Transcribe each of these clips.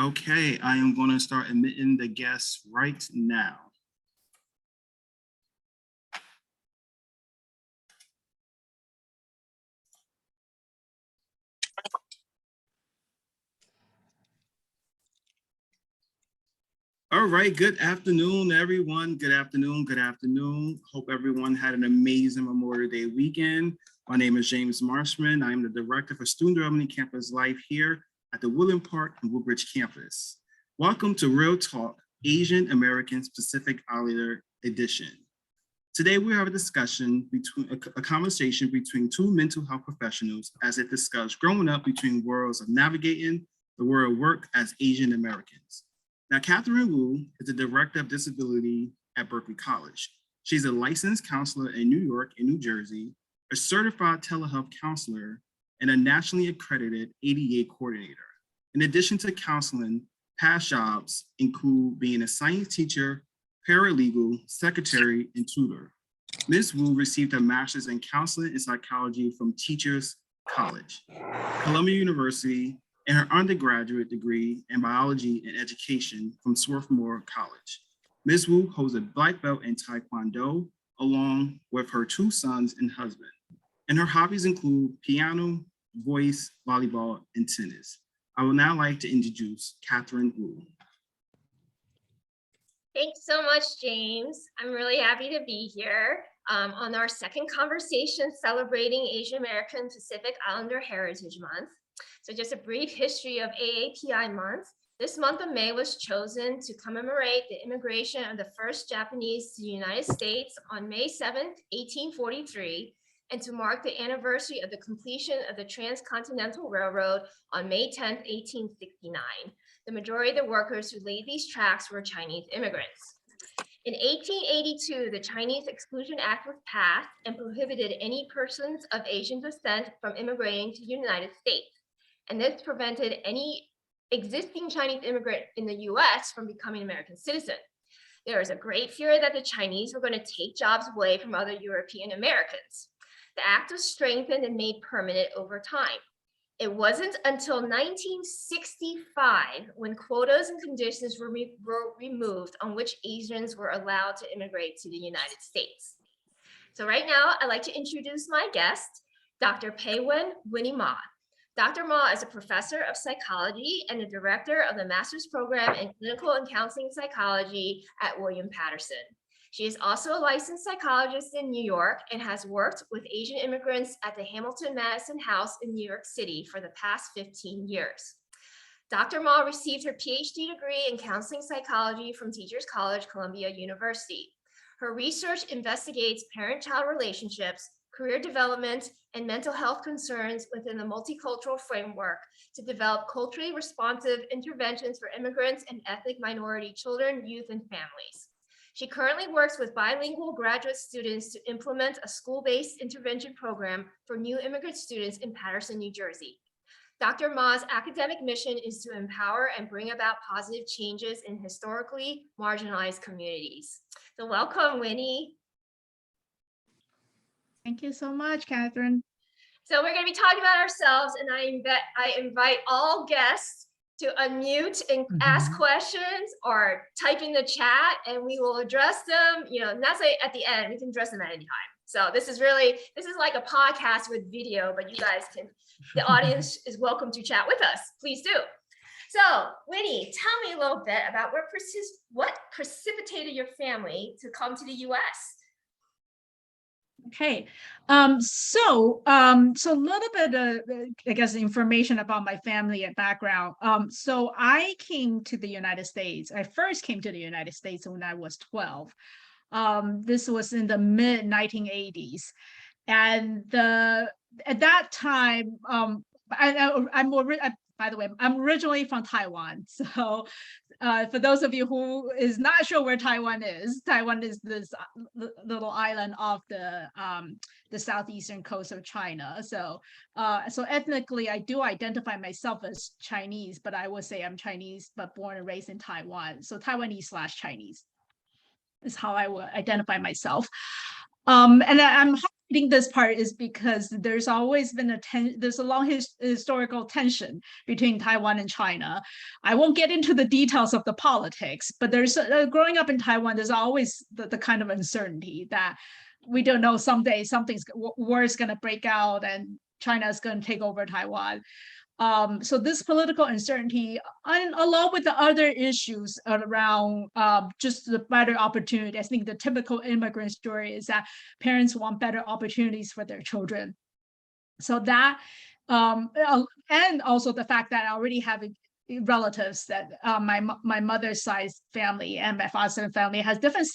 Okay, I am going to start admitting the guests right now. All right, good afternoon, everyone. Good afternoon, good afternoon. Hope everyone had an amazing Memorial Day weekend. My name is James Marshman. I am the Director for Student Development Campus Life here at the William Park and Woodbridge campus. Welcome to Real Talk, Asian Americans Pacific Islander Edition. Today we have a discussion between a conversation between two mental health professionals as they discuss growing up between worlds of navigating the world of work as Asian Americans. Now, Katherine Wu is the Director of Disability at Berkeley College. She's a licensed counselor in New York and New Jersey, a certified telehealth counselor, and a nationally accredited ADA coordinator. In addition to counseling, past jobs include being a science teacher, paralegal, secretary, and tutor. Ms. Wu received a master's in counseling and psychology from Teachers College, Columbia University, and her undergraduate degree in biology and education from Swarthmore College. Ms. Wu holds a black belt in Taekwondo, along with her two sons and husband. And her hobbies include piano, voice, volleyball, and tennis. I would now like to introduce Katherine Wu. Thanks so much, James. I'm really happy to be here on our second conversation celebrating Asian American Pacific Islander Heritage Month. So just a brief history of AAPI month. This month of May was chosen to commemorate the immigration of the first Japanese to the United States on May 7th, 1843, and to mark the anniversary of the completion of the Transcontinental Railroad on May 10th, 1869. The majority of the workers who laid these tracks were Chinese immigrants. In 1882, the Chinese Exclusion Act was passed and prohibited any persons of Asian descent from immigrating to the United States. And this prevented any existing Chinese immigrant in the US from becoming an American citizen. There was a great fear that the Chinese were going to take jobs away from other European Americans. The act was strengthened and made permanent over time. It wasn't until 1965 when quotas and conditions were removed on which Asians were allowed to immigrate to the United States. So right now, I'd like to introduce my guest, Dr. Pei-Wen Winnie Ma. Dr. Ma is a professor of psychology and the director of the master's program in clinical and counseling psychology at William Paterson. She is also a licensed psychologist in New York and has worked with Asian immigrants at the Hamilton Madison House in New York City for the past 15 years. Dr. Ma received her PhD degree in counseling psychology from Teachers College, Columbia University. Her research investigates parent-child relationships, career development, and mental health concerns within the multicultural framework to develop culturally responsive interventions for immigrants and ethnic minority children, youth, and families. She currently works with bilingual graduate students to implement a school-based intervention program for new immigrant students in Paterson, New Jersey. Dr. Ma's academic mission is to empower and bring about positive changes in historically marginalized communities. So welcome, Winnie. Thank you so much, Katherine. So we're going to be talking about ourselves, and I invite all guests to unmute and ask questions or type in the chat, and we will address them. You know, not say at the end, we can address them at any time. So this is like a podcast with video, but you guys can, the audience is welcome to chat with us. Please do. So Winnie, tell me a little bit about what precipitated your family to come to the US? Okay, so a little bit of, I guess, information about my family and background. So I came to the United States. I first came to the United States when I was 12. This was in the mid 1980s, and at that time, by the way, I'm originally from Taiwan. So for those of you who is not sure where Taiwan is this little island off the southeastern coast of China. So ethnically, I do identify myself as Chinese, but I would say I'm Chinese, but born and raised in Taiwan. So Taiwanese/Chinese is how I would identify myself. And I'm reading this part is because there's always been there's a long historical tension between Taiwan and China. I won't get into the details of the politics, but there's growing up in Taiwan, there's always the kind of uncertainty that we don't know, someday war is going to break out and China is going to take over Taiwan. So this political uncertainty, and along with the other issues around just the better opportunity, I think the typical immigrant story is that parents want better opportunities for their children. So that, and also the fact that I already have relatives that my mother's side family and my father's side family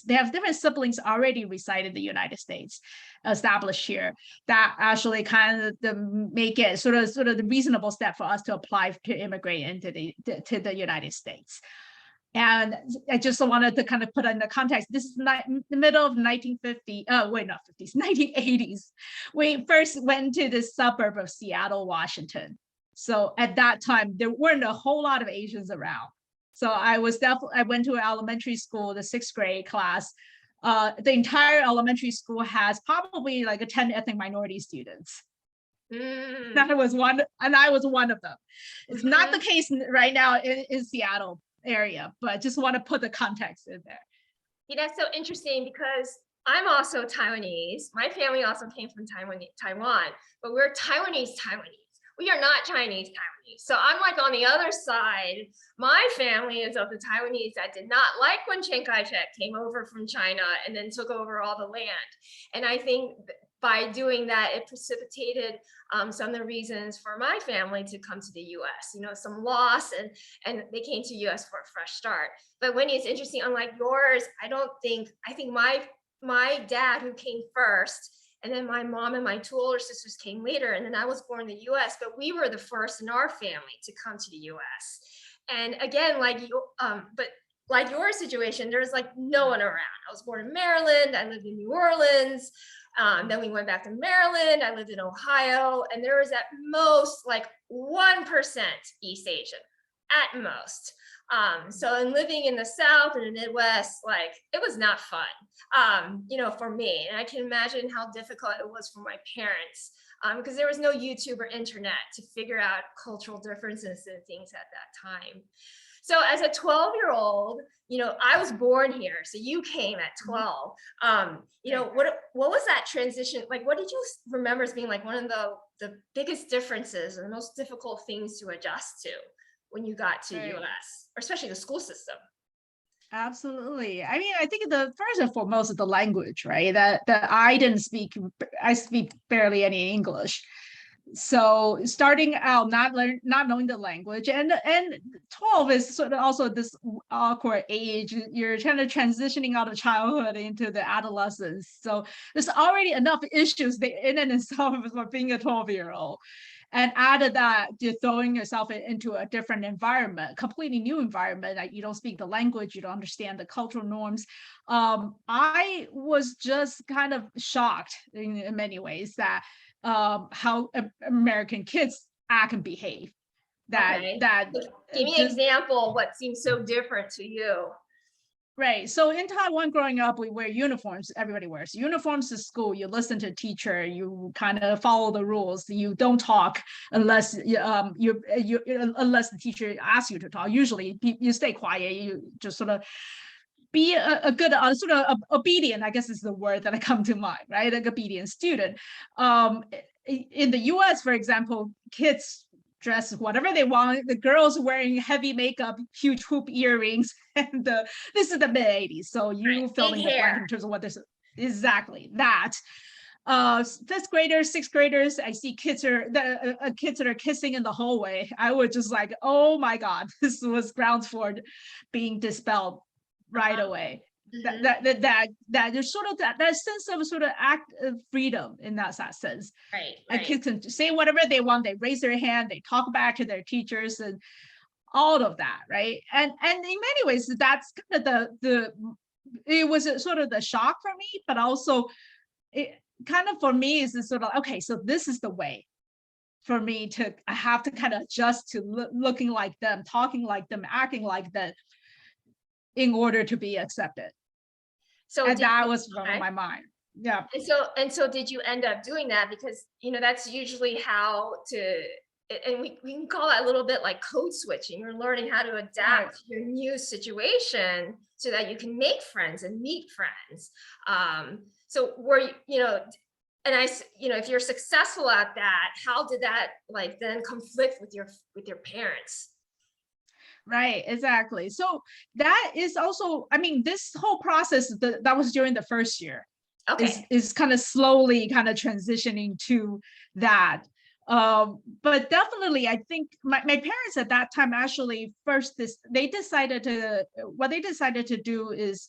they have different siblings already reside in the United States, established here, that actually kind of make it sort of the reasonable step for us to apply to immigrate into the United States. And I just wanted to kind of put in the context. This is the middle of 1950, wait, not 50s, 1980s. We first went to the suburb of Seattle, Washington. So at that time, there weren't a whole lot of Asians around. So I went to an elementary school, the 6th grade class. The entire elementary school has probably like 10 ethnic minority students. And I was one of them. It's not the case right now in Seattle area, but just want to put the context in there. Yeah, that's so interesting because I'm also Taiwanese. My family also came from Taiwan, but we're Taiwanese. We are not Chinese Taiwanese. So I'm like on the other side. My family is of the Taiwanese that did not like when Chiang Kai-shek came over from China and then took over all the land. And I think by doing that, it precipitated some of the reasons for my family to come to the US, some loss, and they came to US for a fresh start. But Winnie, it's interesting, unlike yours, I think my dad, who came first, and then my mom and my two older sisters came later, and then I was born in the US, but we were the first in our family to come to the US. And again, like your situation, there's like no one around. I was born in Maryland, I lived in New Orleans, then we went back to Maryland, I lived in Ohio, and there was at most like 1% East Asian, at most. So in living in the South and the Midwest, like it was not fun, for me. And I can imagine how difficult it was for my parents because there was no YouTube or internet to figure out cultural differences and things at that time. So as a 12-year-old, I was born here. So you came at 12. What was that transition? Like, what did you remember as being like one of the biggest differences and the most difficult things to adjust to when you got to US, or especially the school system? Absolutely. I mean, I think the first and foremost is the language, right? That I speak barely any English. So starting out not knowing the language, and 12 is sort of also this awkward age. You're kind of transitioning out of childhood into the adolescence. So there's already enough issues in and itself for being a 12-year-old. And added that, you're throwing yourself into a different environment, completely new environment. Like you don't speak the language, you don't understand the cultural norms. I was just kind of shocked in many ways that how American kids act and behave. Give me an example of what seems so different to you. Right. So in Taiwan, growing up, we wear uniforms. Everybody wears uniforms to school. You listen to a teacher. You kind of follow the rules. You don't talk unless unless the teacher asks you to talk. Usually, you stay quiet. You just sort of be a good sort of obedient, I guess is the word that I come to mind, right? Like obedient student. In the US, for example, kids dress whatever they want. The girls wearing heavy makeup, huge hoop earrings, and this is the mid-80s. So you fill in the blank in terms of what this is. Exactly that. 5th graders, 6th graders, I see kids that are kissing in the hallway. I was just like, oh my God, this was grounds for being dispelled right away. That there's sort of that sense of sort of act of freedom in that sense. Right. And kids can say whatever they want. They raise their hand. They talk back to their teachers and all of that, right? And in many ways, that's kind of it was sort of the shock for me, but also it kind of for me is sort of okay. So this is the way for me I have to kind of adjust to looking like them, talking like them, acting like them, in order to be accepted. So that was on my mind. Yeah. And so did you end up doing that? Because, that's usually how to, and we can call that a little bit like code switching. You're learning how to Right. adapt to your new situation so that you can make friends and meet friends. So were and if you're successful at that, how did that like then conflict with your parents? Right, exactly. So that is also, I mean, this whole process that was during the first year Okay. is kind of slowly kind of transitioning to that. But definitely, I think my parents at that time actually they decided to do is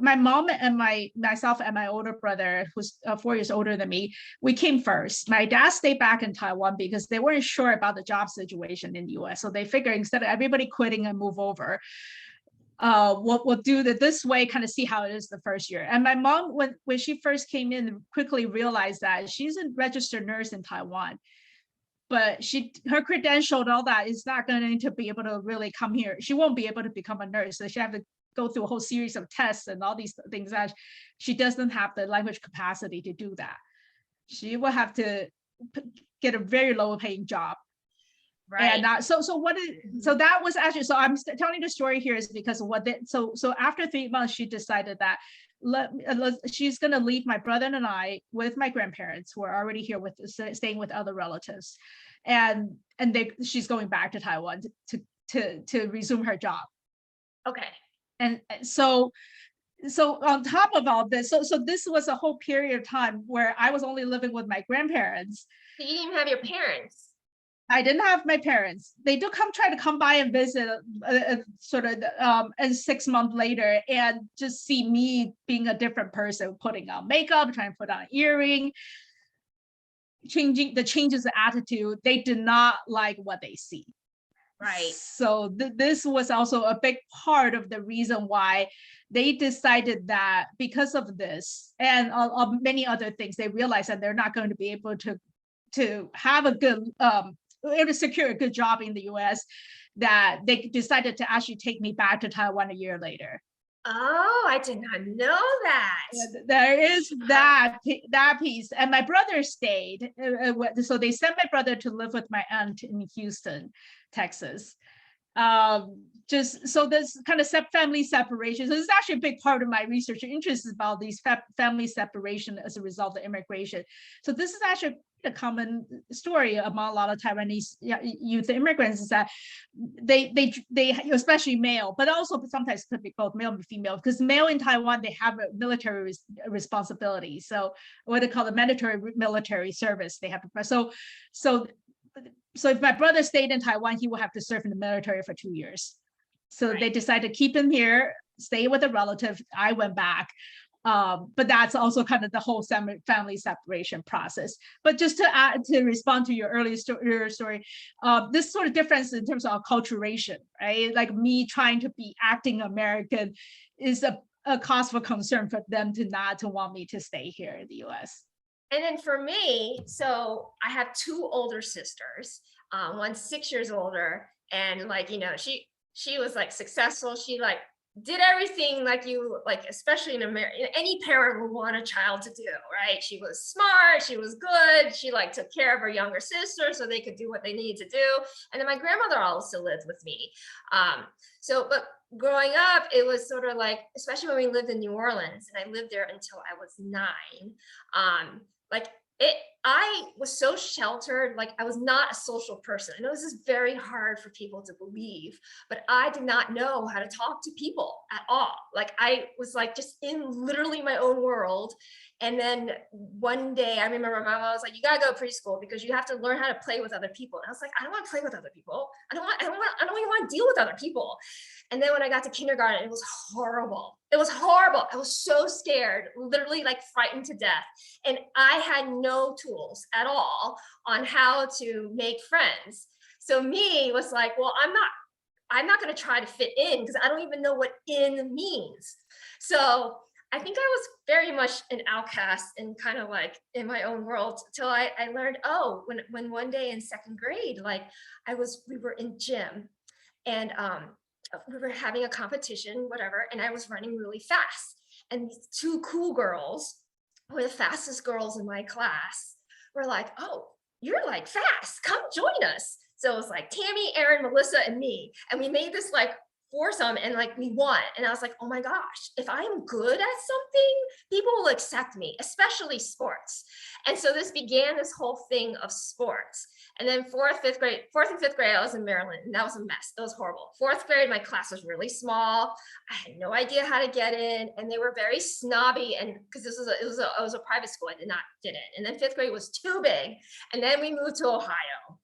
my mom and myself and my older brother, who's 4 years older than me, we came first. My dad stayed back in Taiwan because they weren't sure about the job situation in the US. So they figured instead of everybody quitting and move over, we'll do this way, kind of see how it is the first year. And my mom, when she first came in, quickly realized that she's a registered nurse in Taiwan, but her credential and all that is not going to be able to really come here. She won't be able to become a nurse. So she have to go through a whole series of tests and all these things that she doesn't have the language capacity to do that. She will have to get a very low paying job. Right. And so that was actually, so I'm telling the story here is because of so after 3 months, she decided that she's going to leave my brother and I with my grandparents who are already here staying with other relatives, and she's going back to Taiwan to resume her job. Okay. And so on top of all this, so this was a whole period of time where I was only living with my grandparents. So you didn't even have your parents. I didn't have my parents. They do try to come by and visit sort of and 6 months later, and just see me being a different person, putting on makeup, trying to put on an earring, changes of attitude. They did not like what they see. Right. So this was also a big part of the reason why they decided that, because of this and many other things, they realized that they're not going to be able to have a good to secure a good job in the US, that they decided to actually take me back to Taiwan a year later. Oh, I did not know that. There is that piece. And my brother stayed. So they sent my brother to live with my aunt in Houston, Texas. Just so this kind of family separation. So this is actually a big part of my research interest, is about these family separation as a result of immigration. So this is actually a common story among a lot of Taiwanese youth immigrants, is that they especially male, but also sometimes could be both male and female, because male in Taiwan, they have a military responsibility. So what they call the mandatory military service they have to. So if my brother stayed in Taiwan, he would have to serve in the military for 2 years. So they decided to keep him here, stay with a relative. I went back. But that's also kind of the whole family separation process. But just to respond to your earlier story, this sort of difference in terms of acculturation, right? Like me trying to be acting American is a cause for concern for them to want me to stay here in the US. And then for me, so I have 2 older sisters. One's 6 years older, and she was like successful. She like did everything like especially in America, any parent would want a child to do, right? She was smart, she was good, she like took care of her younger sister so they could do what they needed to do. And then my grandmother also lived with me. But growing up, it was sort of like, especially when we lived in New Orleans, and I lived there until I was 9. I was so sheltered, like I was not a social person. I know this is very hard for people to believe, but I did not know how to talk to people at all. Like I was like just in literally my own world. And then one day I remember my mom was like, you gotta go to preschool because you have to learn how to play with other people. And I was like, I don't want to play with other people. I don't even want to deal with other people. And then when I got to kindergarten, it was horrible. It was horrible. I was so scared, literally like frightened to death. And I had no tools at all on how to make friends. So me was like, well, I'm not going to try to fit in because I don't even know what in means. So I think I was very much an outcast and kind of like in my own world till I learned, when one day in 2nd grade, like we were in gym, and we were having a competition, whatever, and I was running really fast. And these 2 cool girls were the fastest girls in my class. We're like, oh, you're like fast, come join us. So it was like Tammy, Erin, Melissa, and me. And we made this like foursome and like we won. And I was like, oh my gosh, if I'm good at something, people will accept me, especially sports. And so this began this whole thing of sports. And then fourth and fifth grade, I was in Maryland, and that was a mess. It was horrible. Fourth grade, my class was really small. I had no idea how to get in, and they were very snobby. And because it was a private school, I didn't. And then fifth grade was too big, and then we moved to Ohio.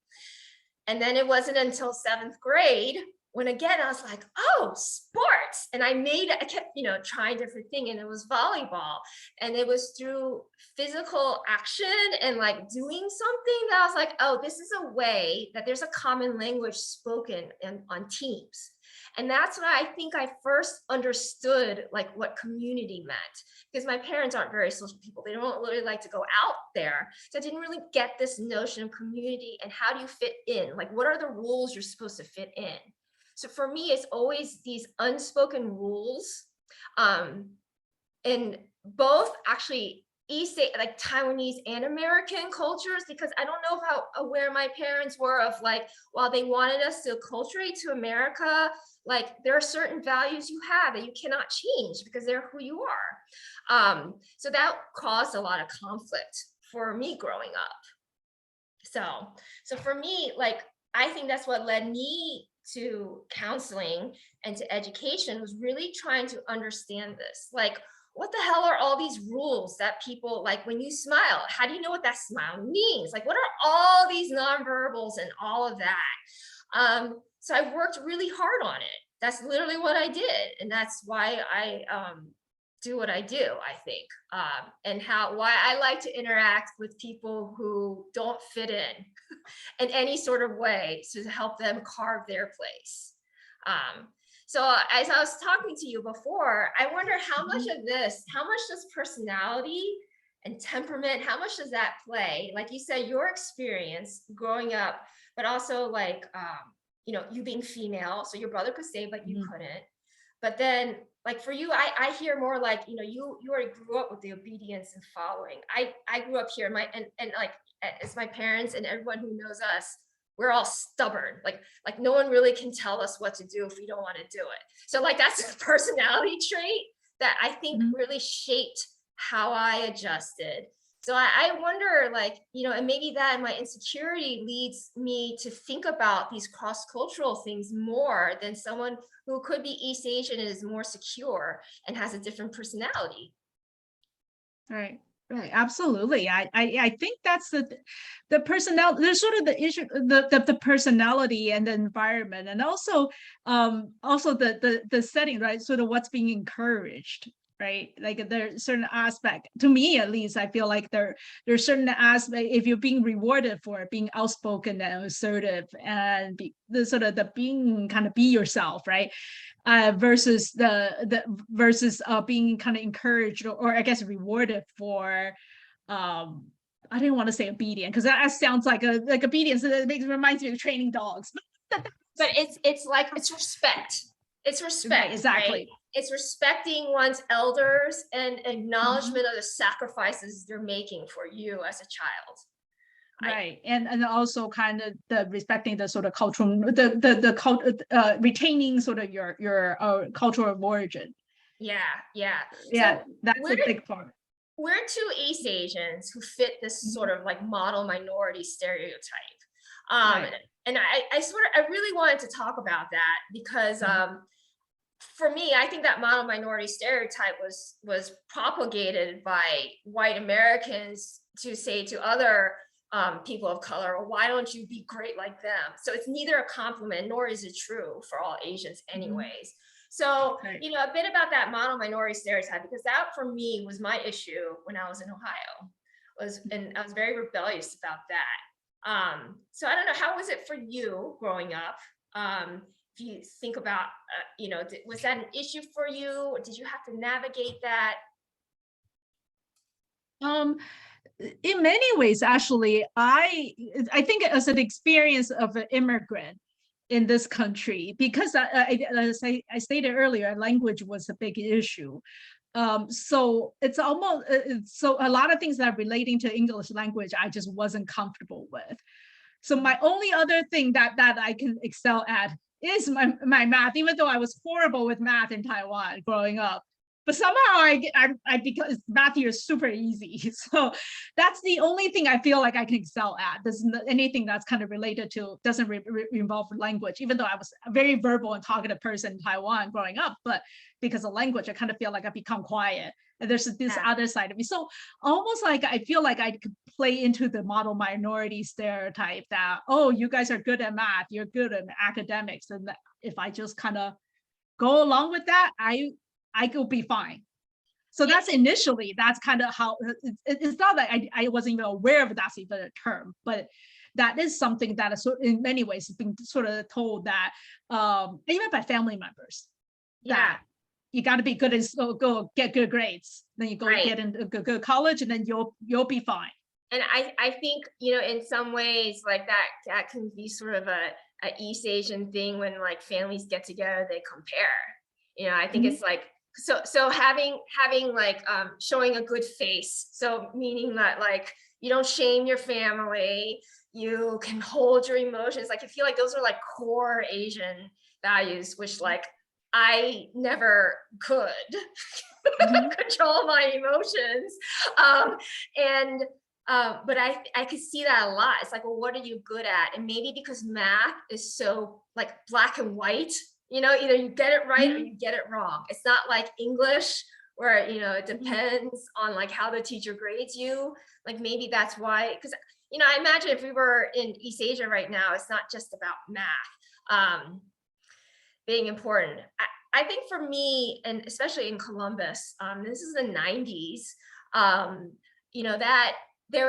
And then it wasn't until seventh grade when again I was like, oh, sports. And I kept, trying different things, and it was volleyball. And it was through physical action and like doing something that I was like, oh, this is a way that there's a common language spoken on teams. And that's when I think I first understood like what community meant, because my parents aren't very social people. They don't really like to go out there. So I didn't really get this notion of community and how do you fit in? Like, what are the rules you're supposed to fit in? So for me, it's always these unspoken rules, in both actually like Taiwanese and American cultures, because I don't know how aware my parents were of like, while they wanted us to acculturate to America, like there are certain values you have that you cannot change because they're who you are. So that caused a lot of conflict for me growing up. So for me, like, I think that's what led me to counseling and to education, was really trying to understand this. Like, what the hell are all these rules that people, like when you smile, how do you know what that smile means? Like, what are all these nonverbals and all of that? So I worked really hard on it. That's literally what I did. And that's why I do what I do, I think, and why I like to interact with people who don't fit in any sort of way, to help them carve their place. So as I was talking to you before, I wonder how much does personality and temperament, how much does that play? Like you said, your experience growing up, but also like, you being female, so your brother could stay, but you couldn't. But then like for you, I hear more like, you already grew up with the obedience and following. I grew up here, and like, as my parents and everyone who knows us, we're all stubborn. Like no one really can tell us what to do if we don't want to do it. So like, that's a personality trait that I think really shaped how I adjusted. So I wonder, like, and maybe that my insecurity leads me to think about these cross-cultural things more than someone who could be East Asian and is more secure and has a different personality. Right. Right, absolutely. I think that's the personality. There's sort of the issue, the personality and the environment, and also the setting, right? Sort of what's being encouraged, right? Like there's certain aspect, to me at least, I feel like there's certain aspect, if you're being rewarded for being outspoken and assertive and the being kind of be yourself, right? Versus versus being kind of encouraged or I guess rewarded for I didn't want to say obedient, because that sounds like obedience. It reminds me of training dogs. But it's like, it's respect. It's respect. Right, exactly. Right? It's respecting one's elders and acknowledgement of the sacrifices they're making for you as a child. Right, and also kind of the respecting the sort of cultural, retaining sort of your cultural origin. Yeah. So that's a big part. We're two East Asians who fit this sort of like model minority stereotype. Right. And I really wanted to talk about that because for me, I think that model minority stereotype was propagated by white Americans to say to other people of color, well, why don't you be great like them? So it's neither a compliment nor is it true for all Asians anyways. So, right. A bit about that model minority stereotype, because that for me was my issue when I was in Ohio, and I was very rebellious about that. So I don't know, how was it for you growing up? If you think about, was that an issue for you, or did you have to navigate that? In many ways, actually, I think as an experience of an immigrant in this country, because as I stated earlier, language was a big issue. So it's almost, so a lot of things that are relating to English language, I just wasn't comfortable with. So my only other thing that I can excel at is my math, even though I was horrible with math in Taiwan growing up. But somehow I because math here is super easy. So that's the only thing I feel like I can excel at. There's anything that's kind of related to, doesn't involve language, even though I was a very verbal and talkative person in Taiwan growing up, but because of language, I kind of feel like I've become quiet. And there's this other side of me. So almost like I feel like I could play into the model minority stereotype that, oh, you guys are good at math, you're good at academics. And if I just kind of go along with that, I could be fine. So that's initially, that's kind of how, it's not that I wasn't even aware of that's even a term, but that is something that is in many ways has been sort of told that, even by family members, that you got to be good and go get good grades, then you go get into a good college, and then you'll be fine. And I think, in some ways, like that can be sort of a East Asian thing when like families get together, they compare. I think it's like, so having like showing a good face, so meaning that like you don't shame your family, you can hold your emotions. Like I feel like those are like core Asian values, which like I never could control my emotions. But I could see that a lot. It's like, well, what are you good at? And maybe because math is so like black and white, either you get it right or you get it wrong. It's not like English where, it depends on like how the teacher grades you. Like maybe that's why, because, I imagine if we were in East Asia right now, it's not just about math being important. I think for me, and especially in Columbus, this is the 90s, that there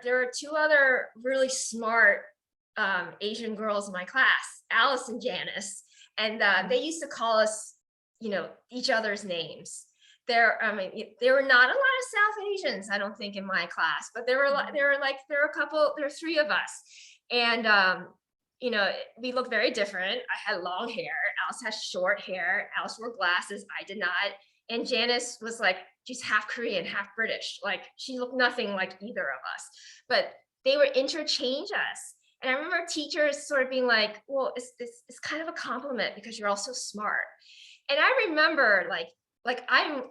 are two other really smart Asian girls in my class, Alice and Janice, and they used to call us, each other's names. There were not a lot of South Asians, I don't think, in my class, but there were three of us, and we look very different. I had long hair. Alice has short hair. Alice wore glasses. I did not. And Janice was like, she's half Korean, half British. Like she looked nothing like either of us, but they would interchange us. And I remember teachers sort of being like, well, it's kind of a compliment because you're all so smart. And I remember like I'm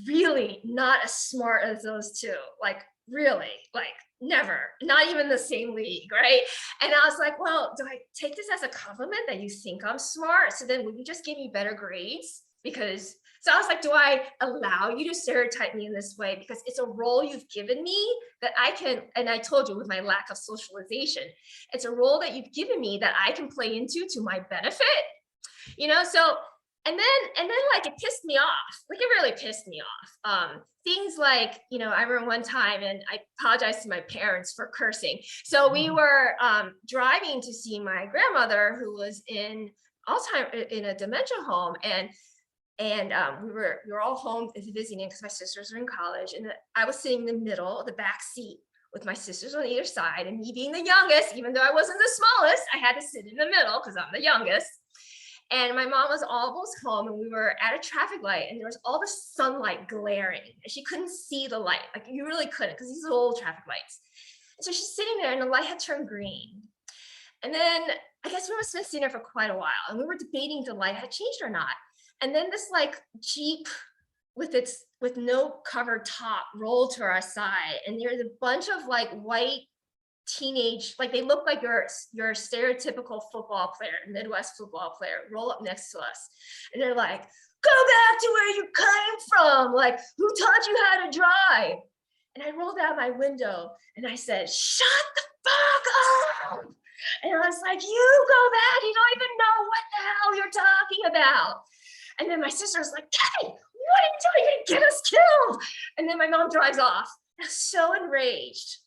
really not as smart as those two, like really, like never, not even the same league, right? And I was like, well, do I take this as a compliment that you think I'm smart? So then would you just give me better grades? So I was like, do I allow you to stereotype me in this way? Because it's a role you've given me that I can, and I told you with my lack of socialization, it's a role that you've given me that I can play into to my benefit, so, and then like it pissed me off, like it really pissed me off. Things like, I remember one time, and I apologize to my parents for cursing. So we were driving to see my grandmother who was in a dementia home, and we were all home visiting because my sisters were in college, and I was sitting in the middle of the back seat with my sisters on either side, and me being the youngest, even though I wasn't the smallest, I had to sit in the middle because I'm the youngest. And my mom was almost home, and we were at a traffic light, and there was all the sunlight glaring, and she couldn't see the light. Like you really couldn't, because these are old traffic lights. And so she's sitting there, and the light had turned green. And then I guess we must have been sitting there for quite a while, and we were debating if the light had changed or not. And then this like Jeep with no covered top rolled to our side, and there's a bunch of like white teenage, like they look like your stereotypical football player, Midwest football player, roll up next to us, and they're like, go back to where you came from, like who taught you how to drive? And I rolled out my window and I said, shut the fuck up. And I was like, you go back, you don't even know what the hell you're talking about. And then my sister was like, Kathy, what are you doing? You're gonna get us killed. And then my mom drives off. I was so enraged.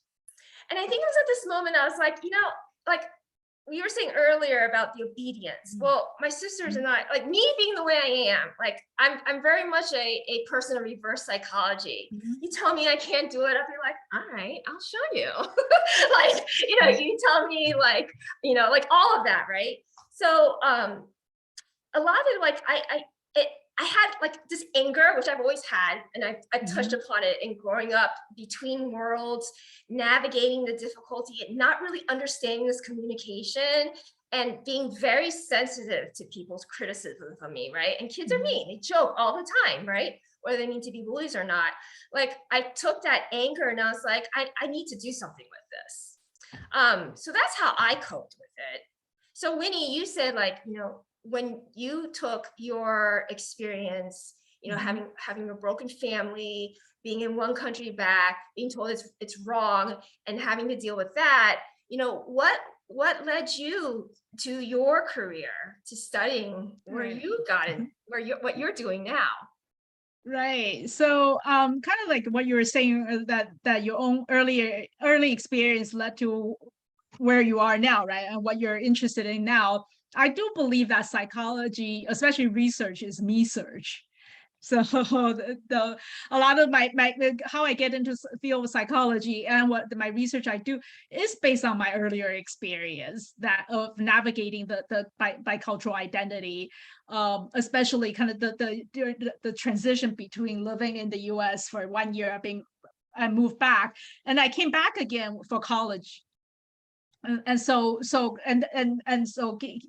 And I think it was at this moment I was like, like we were saying earlier about the obedience. Well, my sisters and I, like me being the way I am, like I'm very much a person of reverse psychology. You tell me I can't do it, I'll be like, all right, I'll show you. Like, you tell me like, like all of that, right? So a lot of like I had like this anger, which I've always had, and I touched upon it in growing up between worlds, navigating the difficulty, and not really understanding this communication, and being very sensitive to people's criticisms of me, right? And kids are mean, they joke all the time, right? Whether they mean to be bullies or not. Like I took that anger and I was like, I need to do something with this. So that's how I coped with it. So Winnie, you said like, when you took your experience, having a broken family, being in one country back, being told it's wrong, and having to deal with that, what led you to your career, to studying where you got in, what you're doing now? Right. So kind of like what you were saying, that your own early experience led to where you are now, right? And what you're interested in now. I do believe that psychology, especially research, is me search. So a lot of my how I get into field of psychology and what my research I do is based on my earlier experience that of navigating the bicultural identity, especially kind of the transition between living in the U.S. for 1 year, I moved back, and I came back again for college. And so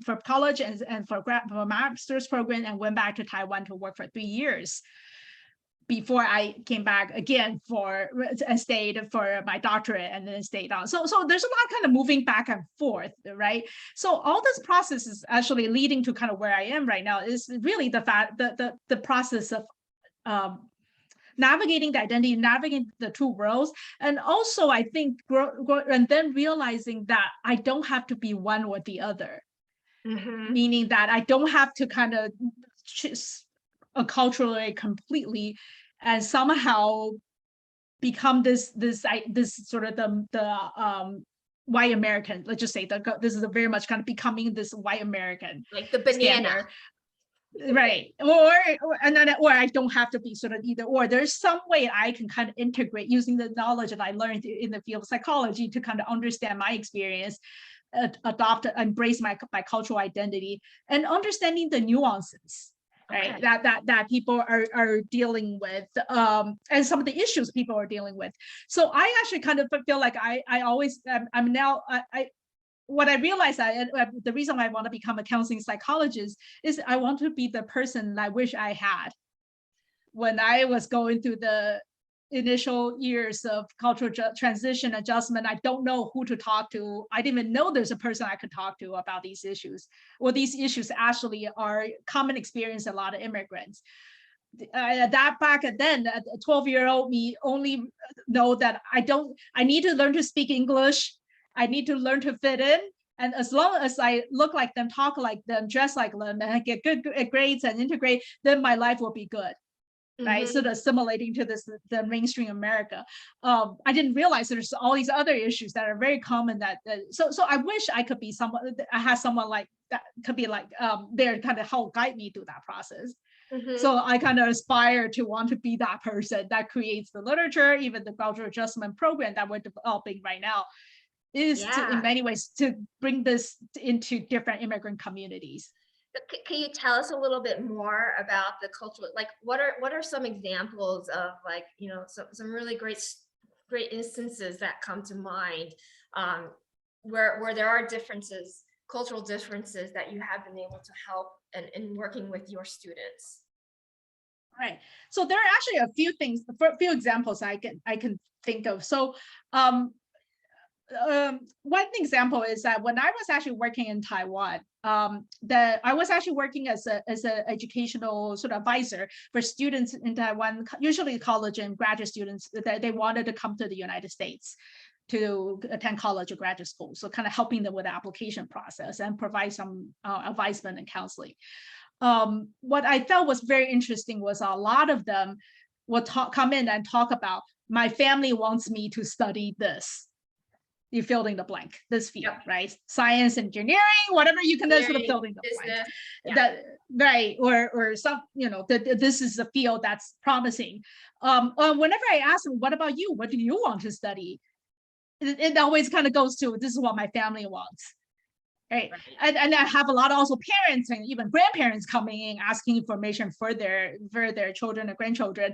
for college and for master's program, and went back to Taiwan to work for 3 years before I came back again and stayed for my doctorate, and then stayed on. So there's a lot kind of moving back and forth, right? So all this process is actually leading to kind of where I am right now, is really the process of navigating the identity, navigating the two worlds. And also I think and then realizing that I don't have to be one or the other, meaning that I don't have to kind of culturally completely and somehow become this sort of the white American. Let's just say this is a very much kind of becoming this white American, like the banana standard. Right. Or I don't have to be sort of either or. There's some way I can kind of integrate using the knowledge that I learned in the field of psychology to kind of understand my experience, embrace my cultural identity, and understanding the nuances, right? Okay. That people are dealing with, and some of the issues people are dealing with. So I actually kind of feel like I always I'm now what I realized the reason why I want to become a counseling psychologist is I want to be the person I wish I had when I was going through the initial years of cultural transition adjustment. I don't know who to talk to. I didn't even know there's a person I could talk to about these issues. Well, these issues actually are common experience a lot of immigrants. That back then, a 12-year-old me only know that I need to learn to speak English. I need to learn to fit in. And as long as I look like them, talk like them, dress like them, and I get good grades and integrate, then my life will be good. Right. So assimilating to the mainstream America. I didn't realize there's all these other issues that are very common so I wish I could be someone, I had someone like that could be like there kind of help guide me through that process. So I kind of aspire to want to be that person that creates the literature, even the cultural adjustment program that we're developing right now, is to, in many ways, to bring this into different immigrant communities. Can you tell us a little bit more about the cultural, like what are some examples of like, some really great instances that come to mind, where there are differences, cultural differences that you have been able to help in working with your students? Right. So there are actually a few things, a few examples I can think of. So one example is that when I was actually working in Taiwan, I was actually working as an educational sort of advisor for students in Taiwan, usually college and graduate students that they wanted to come to the United States to attend college or graduate school. So kind of helping them with the application process and provide some advisement and counseling. What I felt was very interesting was a lot of them would come in and talk about, my family wants me to study this. You fill in the blank, this field, right? Science, engineering, whatever you can sort of fill in the blank. That, right, or some, this is a field that's promising. Whenever I ask them, what about you? What do you want to study? It always kind of goes to, this is what my family wants. Right. Right. And I have a lot of also parents and even grandparents coming in asking information for their children and grandchildren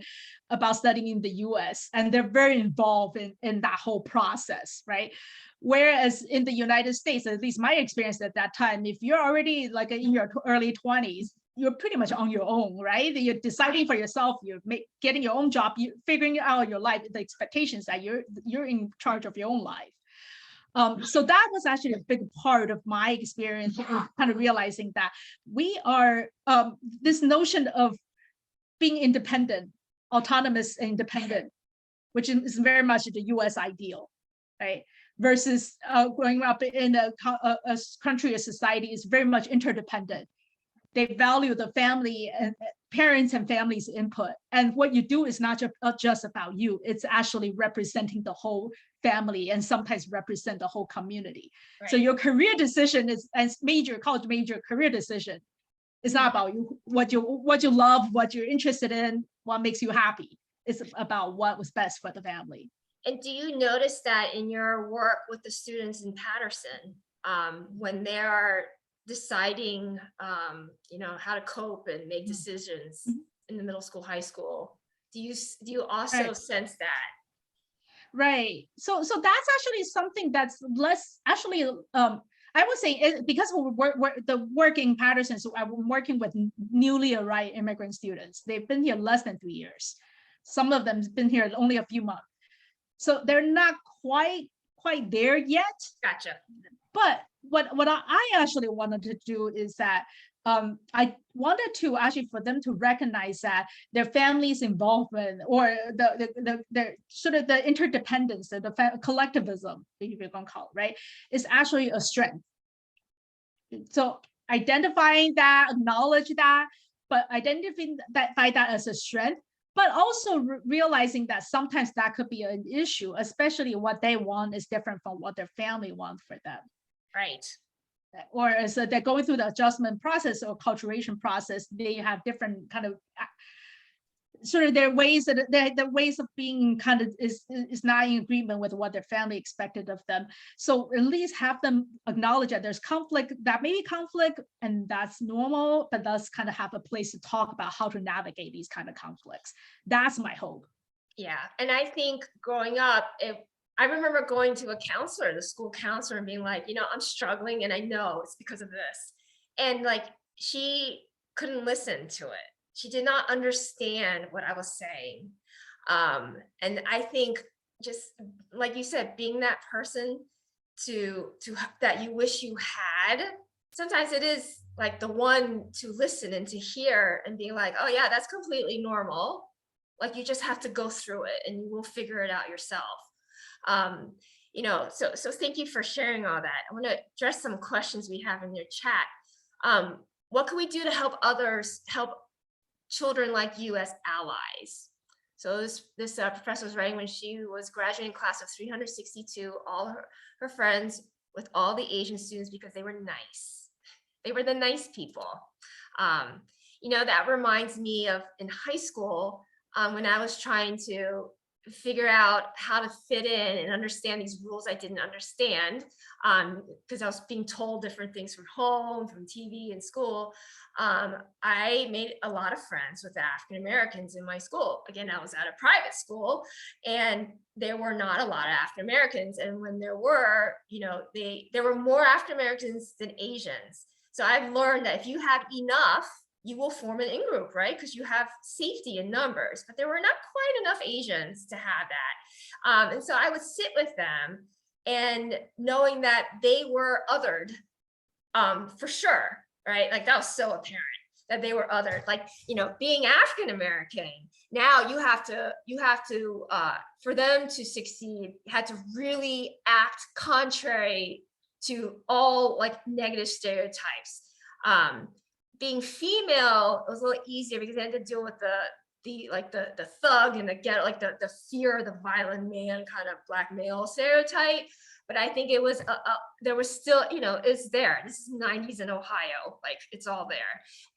about studying in the US. And they're very involved in that whole process, right? Whereas in the United States, at least my experience at that time, if you're already like in your early 20s, you're pretty much on your own, right? You're deciding for yourself, getting your own job, you figuring out your life, the expectations that you're in charge of your own life. So that was actually a big part of my experience of kind of realizing that we are this notion of being independent, autonomous and independent, which is very much the US ideal, right? Versus growing up in a country or society is very much interdependent. They value the family and parents and families' input. And what you do is not just about you, it's actually representing the whole family and sometimes represent the whole community. Right. So your career decision is as college major career decision. It's not about you, what you love, what you're interested in, what makes you happy. It's about what was best for the family. And do you notice that in your work with the students in Paterson, when they are deciding, how to cope and make decisions in the middle school, high school, do you also sense that? Right. So that's actually something that's less actually. I would say because the work in Paterson, so I'm working with newly arrived immigrant students. They've been here less than 3 years. Some of them have been here only a few months. So they're not quite there yet. Gotcha. But what I actually wanted to do is that I wanted to actually for them to recognize that their family's involvement or the sort of the interdependence, the collectivism, if you're going to call it, right, is actually a strength. So identifying that, acknowledge that, but identifying that as a strength, but also realizing that sometimes that could be an issue, especially what they want is different from what their family wants for them. Right. Or as they're going through the adjustment process or acculturation process, they have different kind of sort of their ways that the ways of being kind of is not in agreement with what their family expected of them. So at least have them acknowledge that there's conflict, that may be conflict, and that's normal, but let's kind of have a place to talk about how to navigate these kind of conflicts. That's my hope. Yeah, and I think growing up, I remember going to a counselor, the school counselor, and being like, I'm struggling and I know it's because of this. And like, she couldn't listen to it. She did not understand what I was saying. And I think just like you said, being that person to that you wish you had, sometimes it is like the one to listen and to hear and be like, oh yeah, that's completely normal. Like you just have to go through it and you will figure it out yourself. So thank you for sharing all that. I want to address some questions we have in your chat. What can we do to help others, help children like you as allies? So this professor was writing when she was graduating class of 362, all her friends with all the Asian students because they were nice. They were the nice people. That reminds me of in high school when I was trying to figure out how to fit in and understand these rules I didn't understand because I was being told different things from home, from TV and school. I made a lot of friends with African Americans in my school. Again, I was at a private school and there were not a lot of African Americans. And when there were, there were more African Americans than Asians. So I've learned that if you have enough, you will form an in-group, right? Because you have safety in numbers, but there were not quite enough Asians to have that. And so I would sit with them and knowing that they were othered for sure, right? Like that was so apparent that they were othered, like, being African-American, now you have to, for them to succeed, you had to really act contrary to all like negative stereotypes. Being female was a little easier because they had to deal with the thug and the ghetto, like the fear, the violent man kind of black male stereotype. But I think it was there was still, it's there. This is 90s in Ohio, like it's all there,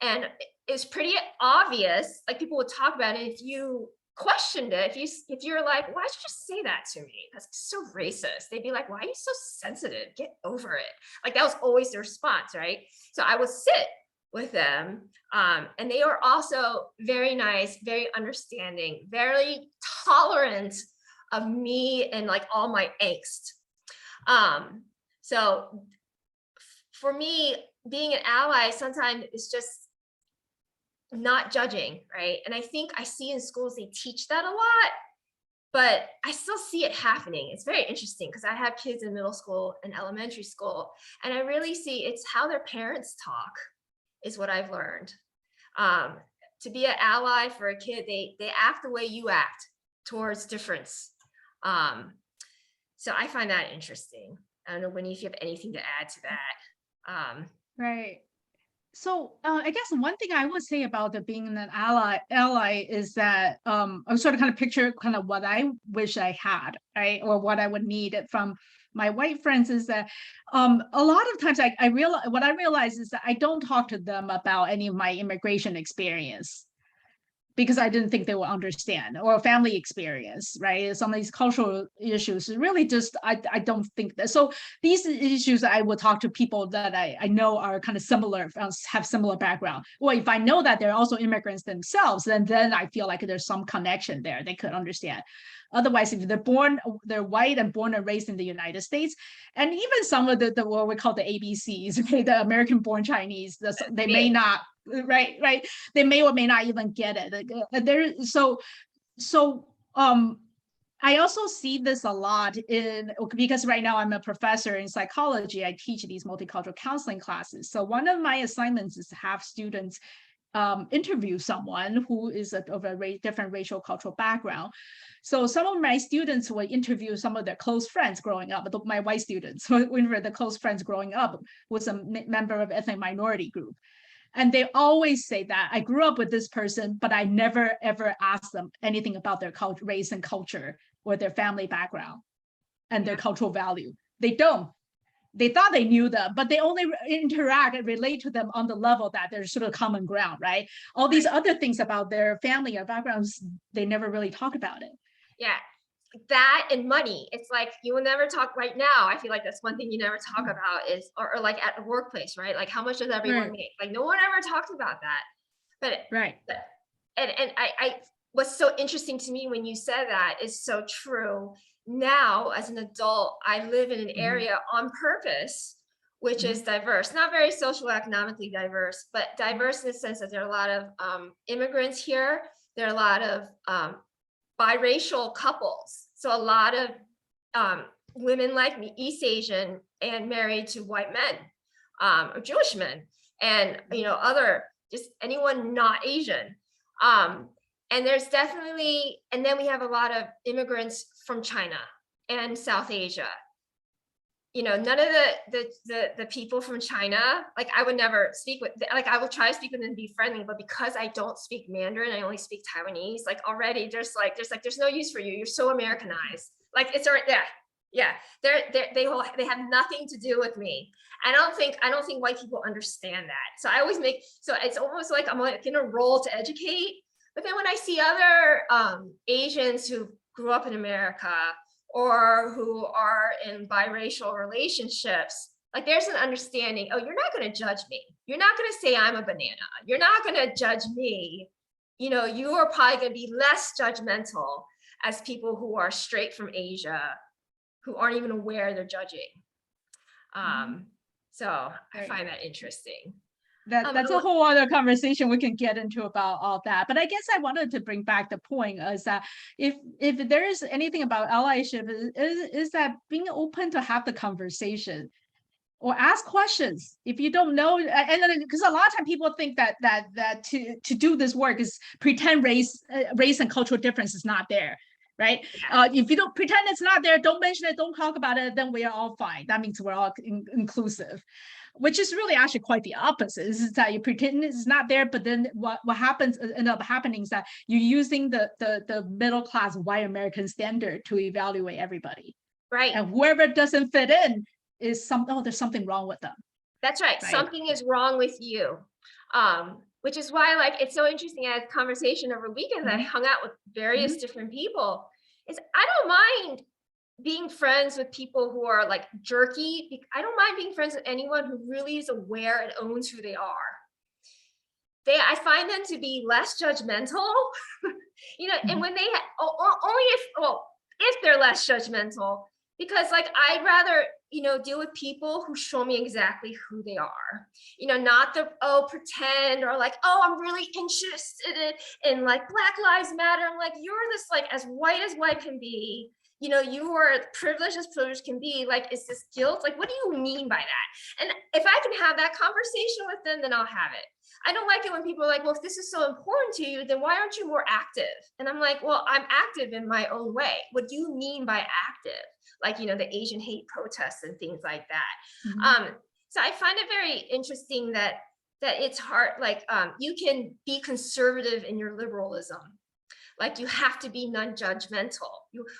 and it's pretty obvious. Like people would talk about it if you questioned it, if you're like, why'd you just say that to me? That's so racist. They'd be like, why are you so sensitive? Get over it. Like that was always the response, right? So I would sit with them, and they were also very nice, very understanding, very tolerant of me and like all my angst. So for me, being an ally sometimes is just not judging, right? And I think I see in schools they teach that a lot, but I still see it happening. It's very interesting because I have kids in middle school and elementary school, and I really see it's how their parents talk is what I've learned. To be an ally for a kid, they act the way you act towards difference. So I find that interesting. I don't know, Winnie, if you have anything to add to that. Right. So I guess one thing I would say about the being an ally is that I was sort of kind of picture kind of what I wish I had, right? Or what I would need from my white friends is that a lot of times I realize is that I don't talk to them about any of my immigration experience, because I didn't think they would understand, or family experience, right? Some of these cultural issues really just, I don't think that. So these issues I will talk to people that I know are kind of similar, have similar background. Well, if I know that they're also immigrants themselves, then I feel like there's some connection there. They could understand. Otherwise, if they're white and born and raised in the United States, and even some of the what we call the ABCs, okay, the American born Chinese, they may not, right, they may or may not even get it. I also see this a lot because right now I'm a professor in psychology. I teach these multicultural counseling classes. So one of my assignments is to have students interview someone who is of a different racial cultural background. So some of my students will interview some of their close friends growing up, my white students, when the close friends growing up was a member of ethnic minority group. And they always say that I grew up with this person, but I never, ever asked them anything about their culture, race and culture, or their family background and their cultural value. They don't. They thought they knew them, but they only interact and relate to them on the level that there's sort of common ground, right? All these other things about their family or backgrounds, they never really talk about it. Yeah, that and money. It's like you will never talk right now. I feel like that's one thing you never talk about is, or like at the workplace, right? Like how much does everyone make? Like no one ever talks about that. But right. And I what's so interesting to me when you said that is so true. Now, as an adult, I live in an area on purpose, which is diverse, not very socioeconomically diverse, but diverse in the sense that there are a lot of immigrants here. There are a lot of biracial couples. So a lot of women like me, East Asian and married to white men or Jewish men, and other, just anyone not Asian. And there's definitely, and then we have a lot of immigrants from China and South Asia. None of the people from China, like I would never speak with, like I will try to speak with them and be friendly, but because I don't speak Mandarin, I only speak Taiwanese, like already there's no use for you. You're so Americanized. Like it's already, yeah. They have nothing to do with me. I don't think white people understand that. So so it's almost like I'm like in a role to educate. But then when I see other Asians who grew up in America or who are in biracial relationships, like there's an understanding, oh, you're not going to judge me. You're not going to say I'm a banana. You're not going to judge me. You are probably going to be less judgmental as people who are straight from Asia, who aren't even aware they're judging. So I find that interesting. That's a whole other conversation we can get into about all that. But I guess I wanted to bring back the point is that if there is anything about allyship is that being open to have the conversation or ask questions if you don't know. And because a lot of time people think that to do this work is pretend race and cultural difference is not there. Right. If you don't pretend it's not there, don't mention it, don't talk about it, then we are all fine. That means we're all inclusive, which is really actually quite the opposite. Is that you pretend it's not there, but then what happens end up happening is that you're using the middle class white American standard to evaluate everybody. Right. And whoever doesn't fit in is there's something wrong with them. That's right. Something is wrong with you. which is why like it's so interesting. I had a conversation over weekends. I hung out with various different people. Is I don't mind being friends with people who are like jerky. I don't mind being friends with anyone who really is aware and owns who they are. I find them to be less judgmental, you know, and when they only if they're less judgmental, because like I'd rather, you know, deal with people who show me exactly who they are, you know, not the pretend or like, oh, I'm really interested in like Black Lives Matter. I'm like, you're this like as white can be. You know, you are privileged as privilege can be. Like, is this guilt? Like, what do you mean by that? And if I can have that conversation with them, then I'll have it. I don't like it when people are like, well, if this is so important to you, then why aren't you more active? And I'm like, well, I'm active in my own way. What do you mean by active? Like, you know, the Asian hate protests and things like that. So I find it very interesting that it's hard, like you can be conservative in your liberalism. Like you have to be non-judgmental.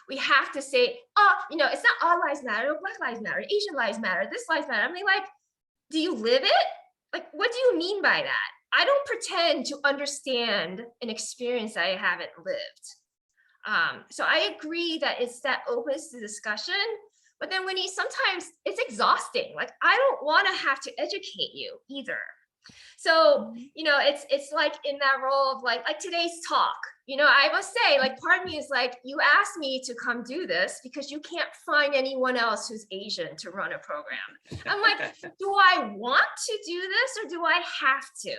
We have to say, oh, you know, it's not all lives matter, Black lives matter, Asian lives matter, this lives matter. I mean, like, do you live it? Like, what do you mean by that? I don't pretend to understand an experience I haven't lived. So I agree that it's that opens to discussion, but then when sometimes it's exhausting. Like, I don't want to have to educate you either. So, you know, it's like in that role of like today's talk, you know, I must say, like, part of me is like, you asked me to come do this because you can't find anyone else who's Asian to run a program. I'm like, do I want to do this or do I have to?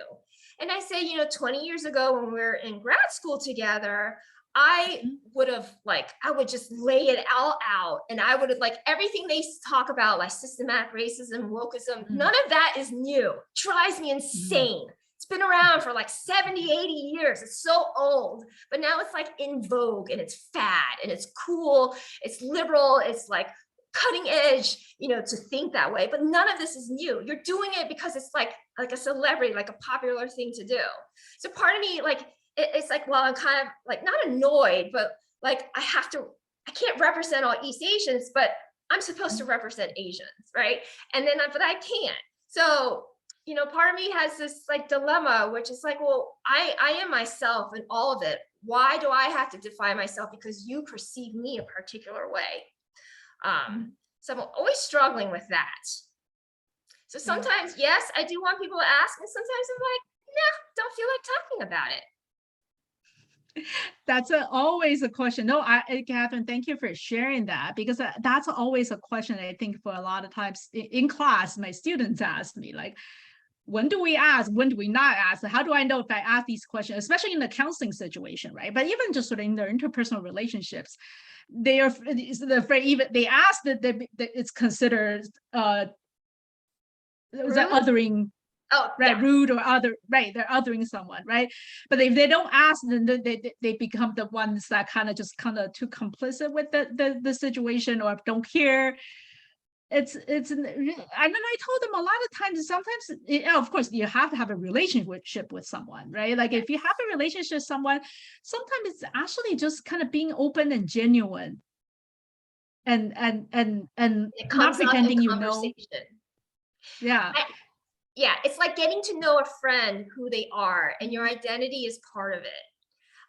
And I say, you know, 20 years ago when we were in grad school together, I would have like, I would just lay it all out. And I would have like everything they talk about, like systematic racism, wokeism, none of that is new. It drives me insane. It's been around for like 70, 80 years. It's so old, but now it's like in vogue and it's fad and it's cool. It's liberal. It's like cutting edge, you know, to think that way, but none of this is new. You're doing it because it's like a celebrity, like a popular thing to do. So part of me, like, it's like, well, I'm kind of like not annoyed, but like I can't represent all East Asians, but I'm supposed to represent Asians, right? And then, but I can't. So, you know, part of me has this like dilemma, which is like, well, I am myself in all of it. Why do I have to define myself because you perceive me a particular way? So I'm always struggling with that. So sometimes, yes, I do want people to ask, and sometimes I'm like, nah, don't feel like talking about it. That's always a question. No, Catherine, thank you for sharing that, because that's always a question I think for a lot of times in class, my students ask me, like, when do we ask? When do we not ask? How do I know if I ask these questions, especially in the counseling situation, right? But even just sort of in their interpersonal relationships, they are afraid, even they ask that it's considered othering. Oh, right, yeah. Rude or other, right? They're othering someone, right? But if they don't ask, then they become the ones that kind of too complicit with the situation or don't care. And then I told them a lot of times, sometimes, of course, you have to have a relationship with someone, right? Like if you have a relationship with someone, sometimes it's actually just kind of being open and genuine, and not pretending you know. Yeah. Yeah, it's like getting to know a friend who they are, and your identity is part of it.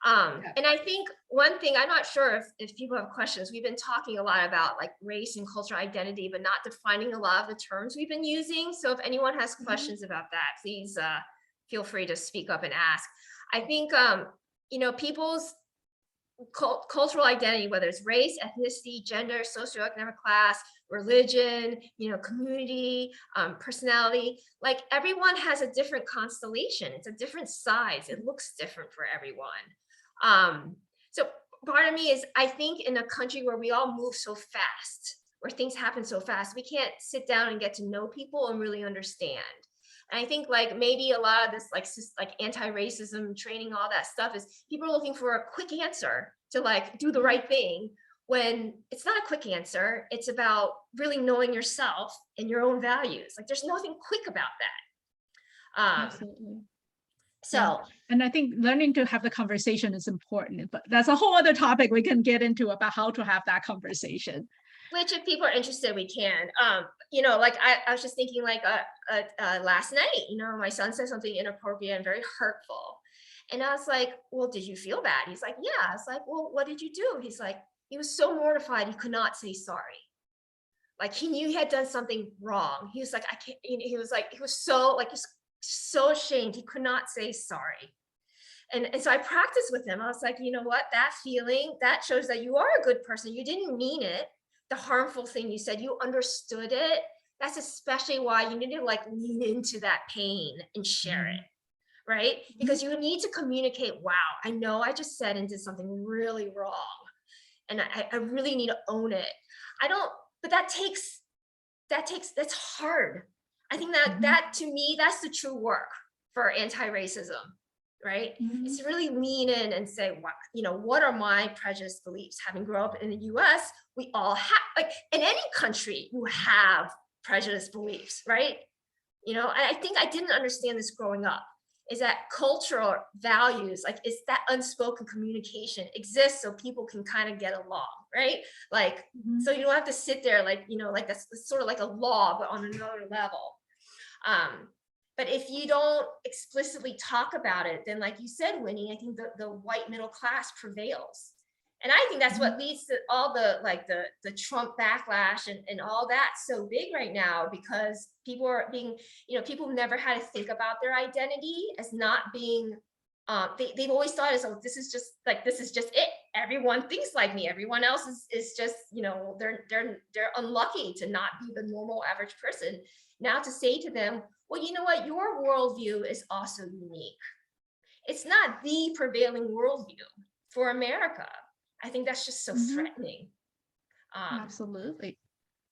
And I think one thing, I'm not sure if people have questions, we've been talking a lot about like race and cultural identity, but not defining a lot of the terms we've been using. So if anyone has questions about that, please feel free to speak up and ask. I think, you know, people's cultural identity, whether it's race, ethnicity, gender, socioeconomic class, religion, you know, community, personality, like everyone has a different constellation. It's a different size. It looks different for everyone. So part of me is, I think in a country where we all move so fast, where things happen so fast, we can't sit down and get to know people and really understand. And I think like maybe a lot of this like anti-racism training, all that stuff is people are looking for a quick answer to like do the right thing, when it's not a quick answer. It's about really knowing yourself and your own values. Like there's nothing quick about that. Absolutely. So, yeah. And I think learning to have the conversation is important, but that's a whole other topic we can get into about how to have that conversation. Which if people are interested, we can. Like I was just thinking like last night, my son said something inappropriate and very hurtful. And I was like, well, did you feel bad? He's like, yeah. I was like, well, what did you do? He's like, he was so mortified, he could not say sorry. Like he knew he had done something wrong. He was like, I can't, he was like, he was so like, just so ashamed. He could not say sorry. And so I practiced with him. I was like, you know what, that feeling, that shows that you are a good person. You didn't mean it. The harmful thing you said, you understood it. That's especially why you need to like lean into that pain and share it, right? Because you need to communicate, wow, I know I just said and did something really wrong. And I really need to own it. But that's hard. I think that to me, that's the true work for anti-racism, right? It's to really lean in and say, wow, what are my prejudice beliefs? Having grown up in the US, we all have, like in any country, you have prejudice beliefs, right? I think I didn't understand this growing up, is that cultural values, like it's that unspoken communication exists so people can kind of get along, right? Like, so you don't have to sit there like, like that's sort of like a law, but on another level. But if you don't explicitly talk about it, then like you said, Winnie, I think the white middle class prevails. And I think that's what leads to all the Trump backlash and all that so big right now, because people are being, people never had to think about their identity as not being, they've always thought as, oh, this is just it. Everyone thinks like me. Everyone else is just, they're unlucky to not be the normal average person. Now to say to them, well, you know what, your worldview is also unique. It's not the prevailing worldview for America. I think that's just so threatening. Absolutely.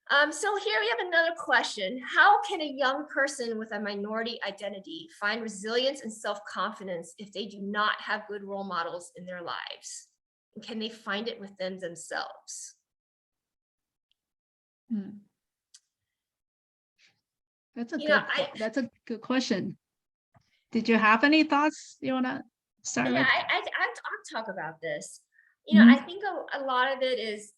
So here we have another question. How can a young person with a minority identity find resilience and self-confidence if they do not have good role models in their lives? And can they find it within themselves? That's a good question. Did you have any thoughts you want to start with? I'll talk about this. I think a lot of it is,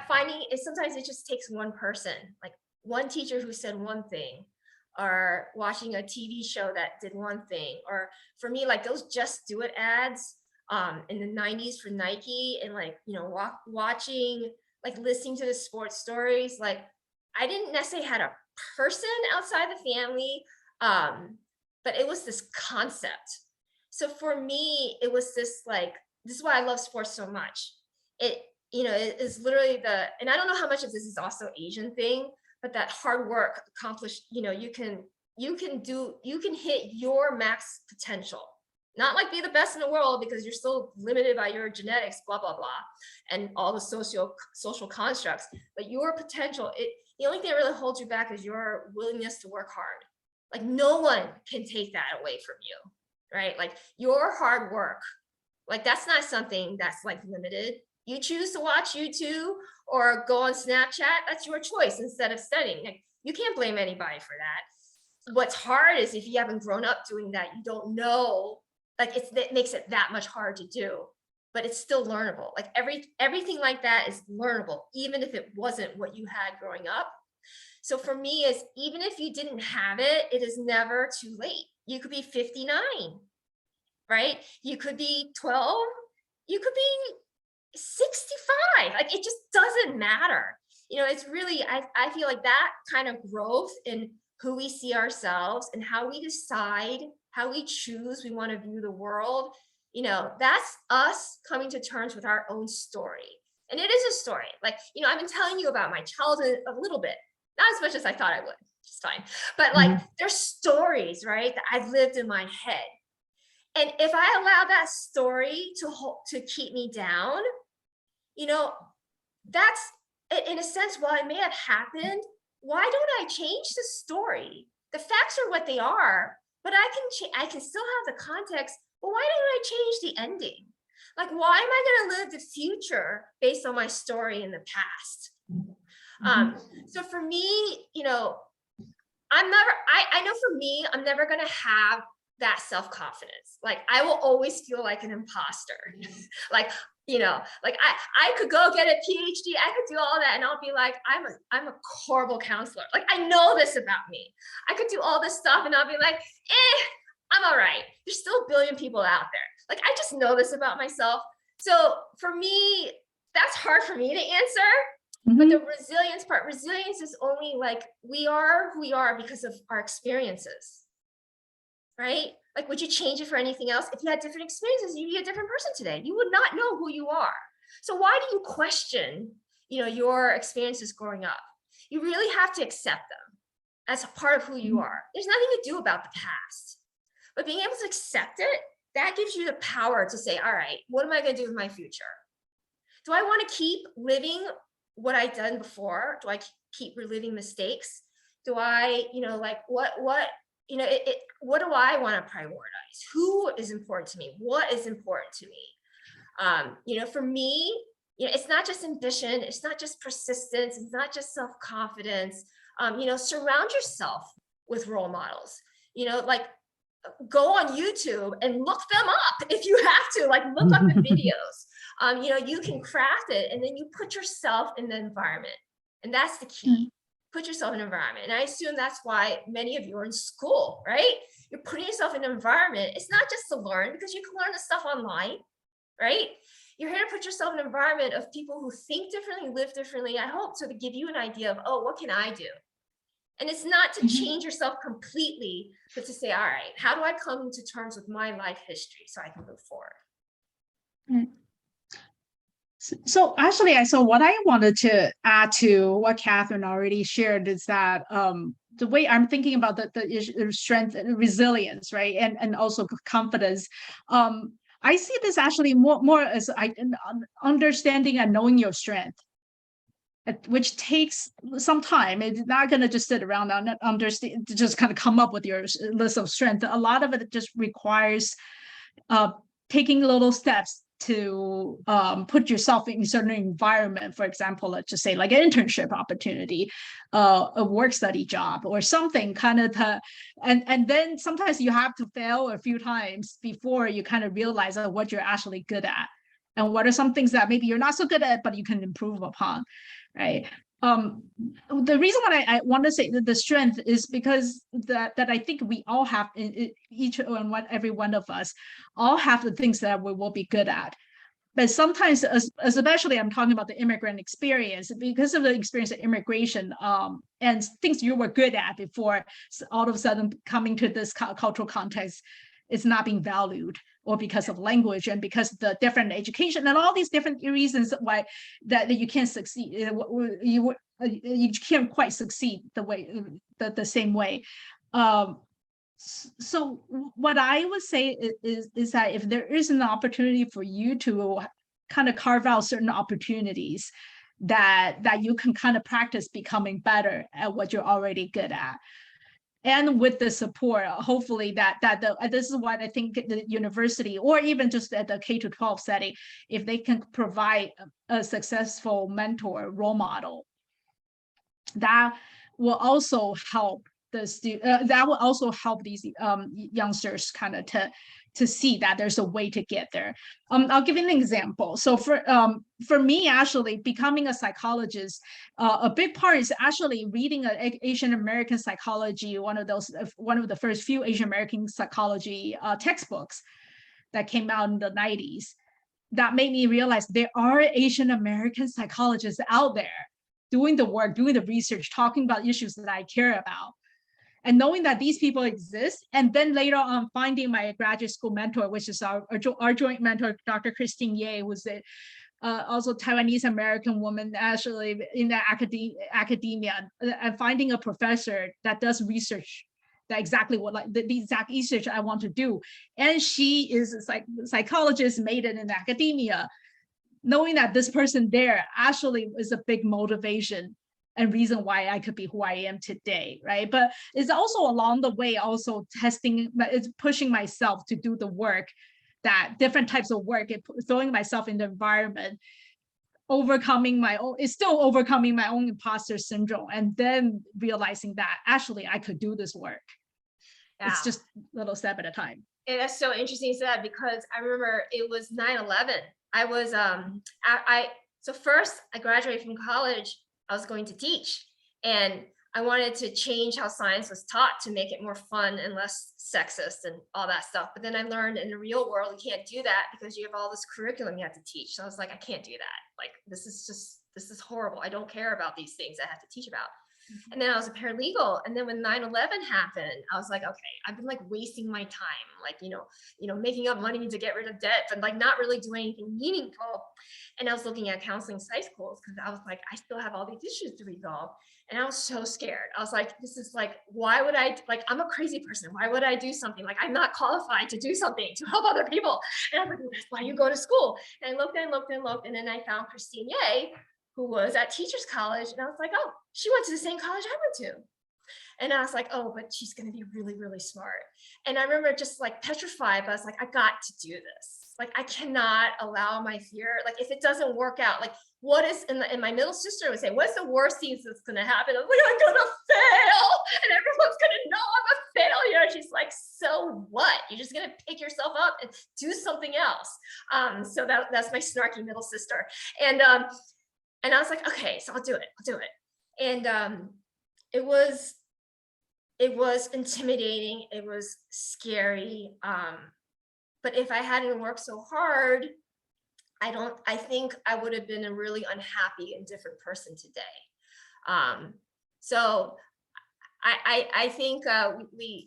finding is sometimes it just takes one person, like one teacher who said one thing, or watching a TV show that did one thing, or for me, like those Just Do It ads in the 90s for Nike, and like, watching, like listening to the sports stories, like I didn't necessarily had a person outside the family, but it was this concept. So for me, it was this like, this is why I love sports so much. It is literally and I don't know how much of this is also Asian thing, but that hard work accomplished, you can hit your max potential. Not like be the best in the world, because you're still limited by your genetics, blah, blah, blah, and all the social constructs, but your potential, the only thing that really holds you back is your willingness to work hard. Like no one can take that away from you, right? Like your hard work, like that's not something that's like limited. You choose to watch YouTube or go on Snapchat, that's your choice instead of studying. Like, you can't blame anybody for that. What's hard is if you haven't grown up doing that, you don't know, like it makes it that much hard to do, but it's still learnable. Like everything like that is learnable, even if it wasn't what you had growing up. So for me, is even if you didn't have it, it is never too late. You could be 59, right? You could be 12, you could be 65, like it just doesn't matter. It's really, I feel like that kind of growth in who we see ourselves and how we decide, how we choose we want to view the world, that's us coming to terms with our own story. And it is a story. Like, I've been telling you about my childhood a little bit, not as much as I thought I would, it's fine. But like, there's stories, right, that I've lived in my head. And if I allow that story to keep me down, that's, in a sense, while it may have happened, why don't I change the story? The facts are what they are, but I can still have the context. But why don't I change the ending? Like, why am I going to live the future based on my story in the past? So for me, I know for me, I'm never going to have that self-confidence. Like I will always feel like an imposter. Like, you know, like I could go get a PhD, I could do all that, and I'll be like, I'm a horrible counselor. Like I know this about me. I could do all this stuff, and I'll be like, I'm all right. There's still a billion people out there. Like I just know this about myself. So for me, that's hard for me to answer. But the resilience part, resilience is only like we are who we are because of our experiences, right? Like, would you change it for anything else? If you had different experiences, you'd be a different person today. You would not know who you are. So why do you question, you know, your experiences growing up? You really have to accept them as a part of who you are. There's nothing to do about the past, but being able to accept it, that gives you the power to say, all right, what am I going to do with my future? Do I want to keep living what I've done before? Do I keep reliving mistakes? Do I, you know, like what, you know, what do I want to prioritize? Who is important to me? What is important to me? You know, for me, you know, it's not just ambition. It's not just persistence. It's not just self-confidence. You know, surround yourself with role models, you know, like go on YouTube and look them up if you have to, like look up the videos. You know, you can craft it and then you put yourself in the environment. And that's the key. Put yourself in an environment. And I assume that's why many of you are in school, right? You're putting yourself in an environment. It's not just to learn, because you can learn this stuff online, right? You're here to put yourself in an environment of people who think differently, live differently. I hope to give you an idea of, oh, what can I do? And it's not to change yourself completely, but to say, all right, how do I come to terms with my life history so I can move forward? So actually, so what I wanted to add to what Katherine already shared is that the way I'm thinking about the strength and resilience, right, and also confidence, I see this actually more as understanding and knowing your strength, which takes some time. It's not going to just sit around and understand, just kind of come up with your list of strength. A lot of it just requires taking little steps to put yourself in a certain environment. For example, let's just say like an internship opportunity, a work study job or something kind of, and then sometimes you have to fail a few times before you kind of realize what you're actually good at and what are some things that maybe you're not so good at, but you can improve upon, right? The reason why I want to say that the strength is because that I think we all have, each and every one of us all have the things that we will be good at. But sometimes, especially I'm talking about the immigrant experience, because of the experience of immigration and things you were good at before, all of a sudden coming to this cultural context, it's not being valued, or because of language and because of the different education and all these different reasons why that you can't succeed. You can't quite succeed the same way. So what I would say is that if there is an opportunity for you to kind of carve out certain opportunities that you can kind of practice becoming better at what you're already good at. And with the support, hopefully this is what I think the university, or even just at the K-12 setting, if they can provide a successful mentor, role model, that will also help that will also help these youngsters kind of to see that there's a way to get there. I'll give you an example. So for me, actually becoming a psychologist, a big part is actually reading an Asian American psychology, one of the first few Asian American psychology textbooks that came out in the 90s. That made me realize there are Asian American psychologists out there doing the work, doing the research, talking about issues that I care about. And knowing that these people exist, and then later on finding my graduate school mentor, which is our joint mentor, Dr. Christine Ye, who's also Taiwanese American woman, actually in the academia, and finding a professor that does research, that exactly what the exact research I want to do. And she is a psychologist, made it in academia. Knowing that this person there actually is a big motivation and reason why I could be who I am today, right? But it's also along the way also testing, it's pushing myself to do the work, that different types of work, throwing myself in the environment, overcoming my own imposter syndrome, and then realizing that actually I could do this work. Yeah. It's just a little step at a time. And that's so interesting you said that, because I remember it was 9/11. I was so first I graduated from college, I was going to teach, and I wanted to change how science was taught to make it more fun and less sexist and all that stuff. But then I learned in the real world, you can't do that because you have all this curriculum you have to teach. So I was like, I can't do that. Like, this is horrible. I don't care about these things I have to teach about. And then I was a paralegal. And then when 9/11 happened, I was like, okay, I've been like wasting my time, like, making up money to get rid of debt, but like not really doing anything meaningful. And I was looking at counseling psych schools because I was like, I still have all these issues to resolve. And I was so scared. I was like, this is like, why would I, like, I'm a crazy person. Why would I do something? Like, I'm not qualified to do something to help other people. And I was like, well, that's why you go to school. And I looked and looked and looked. And then I found Christine Ye, who was at Teachers College. And I was like, oh, she went to the same college I went to. And I was like, oh, but she's going to be really, really smart. And I remember just like petrified, but I was like, I got to do this. Like, I cannot allow my fear. Like, if it doesn't work out, like, what is, and my middle sister would say, what's the worst thing that's going to happen? I was like, I'm going to fail. And everyone's going to know I'm a failure. And she's like, so what? You're just going to pick yourself up and do something else. So that's my snarky middle sister. And I was like, okay, so I'll do it. And it was intimidating. It was scary. But if I hadn't worked so hard, I think I would have been a really unhappy and different person today. So I think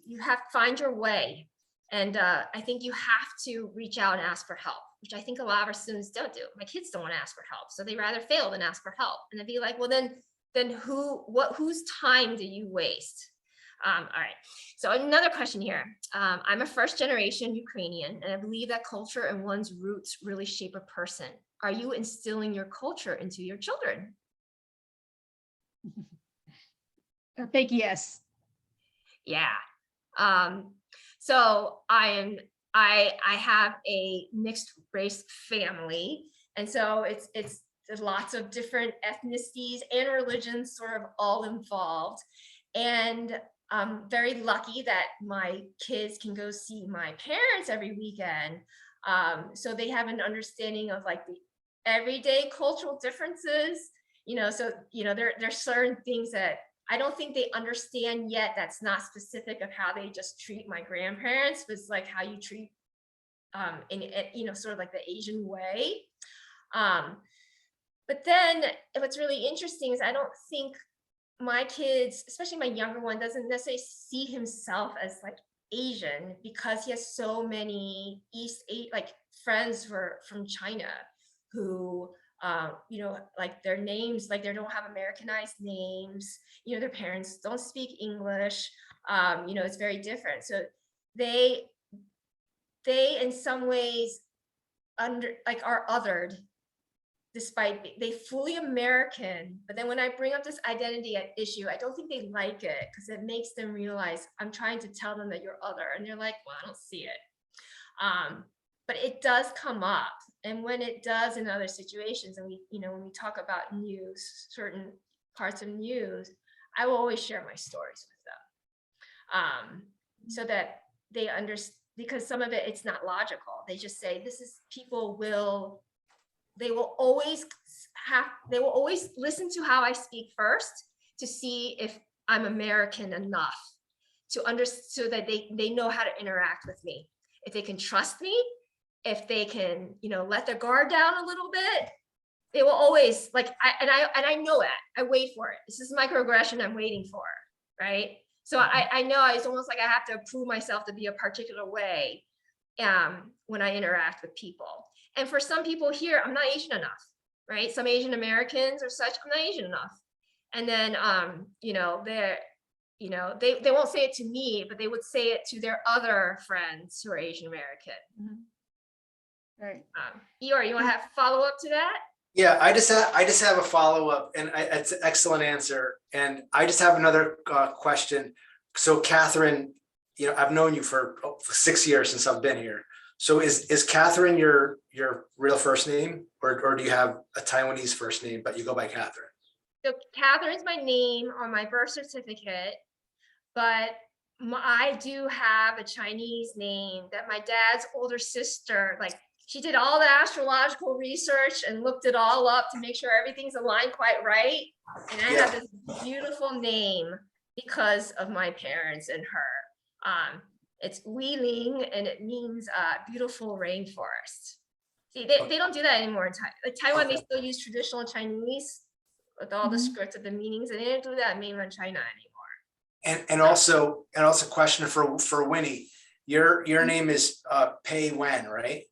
you have to find your way. And I think you have to reach out and ask for help, which I think a lot of our students don't do. My kids don't want to ask for help. So they rather fail than ask for help. And they'd be like, well, then whose time do you waste? All right. So another question here. I'm a first generation Ukrainian, and I believe that culture and one's roots really shape a person. Are you instilling your culture into your children? A big yes. Yeah. So I have a mixed race family, and so there's lots of different ethnicities and religions sort of all involved. And I'm very lucky that my kids can go see my parents every weekend. So they have an understanding of like the everyday cultural differences, so, there's certain things that I don't think they understand yet. That's not specific of how they just treat my grandparents, but it's like how you treat, sort of like the Asian way. But then what's really interesting is I don't think my kids, especially my younger one, doesn't necessarily see himself as like Asian because he has so many friends from China who, like their names, like they don't have Americanized names, their parents don't speak English, it's very different. So they in some ways are othered, despite they fully American. But then when I bring up this identity issue, I don't think they like it because it makes them realize I'm trying to tell them that you're other, and they're like, well, I don't see it. But it does come up, and when it does in other situations, and when we talk about news, certain parts of news, I will always share my stories with them, so that they understand, because some of it's not logical. They just say they will always listen to how I speak first to see if I'm American enough to understand, so that they know how to interact with me. If they can trust me, if they can, let their guard down a little bit, they will always I know that. I wait for it. This is microaggression I'm waiting for, right? So I know it's almost like I have to prove myself to be a particular way when I interact with people. And for some people here, I'm not Asian enough, right? Some Asian Americans or such, I'm not Asian enough. And then, they won't say it to me, but they would say it to their other friends who are Asian American. Mm-hmm. Right. Eeyore, you want to have follow up to that? Yeah, I just have a follow up, and it's an excellent answer. And I just have another question. So, Katherine, I've known you for 6 years since I've been here. So is Katherine your real first name, or do you have a Taiwanese first name, but you go by Katherine? So Katherine's my name on my birth certificate, but I do have a Chinese name that my dad's older sister, like, she did all the astrological research and looked it all up to make sure everything's aligned quite right. And I have this beautiful name because of my parents and her. It's Weeling, and it means beautiful rainforest. See, they don't do that anymore in Taiwan. Like Taiwan, they still use traditional Chinese with all the scripts of the meanings, and they didn't do that in mainland China anymore. And also question for Winnie, your name is Pei-Wen, right?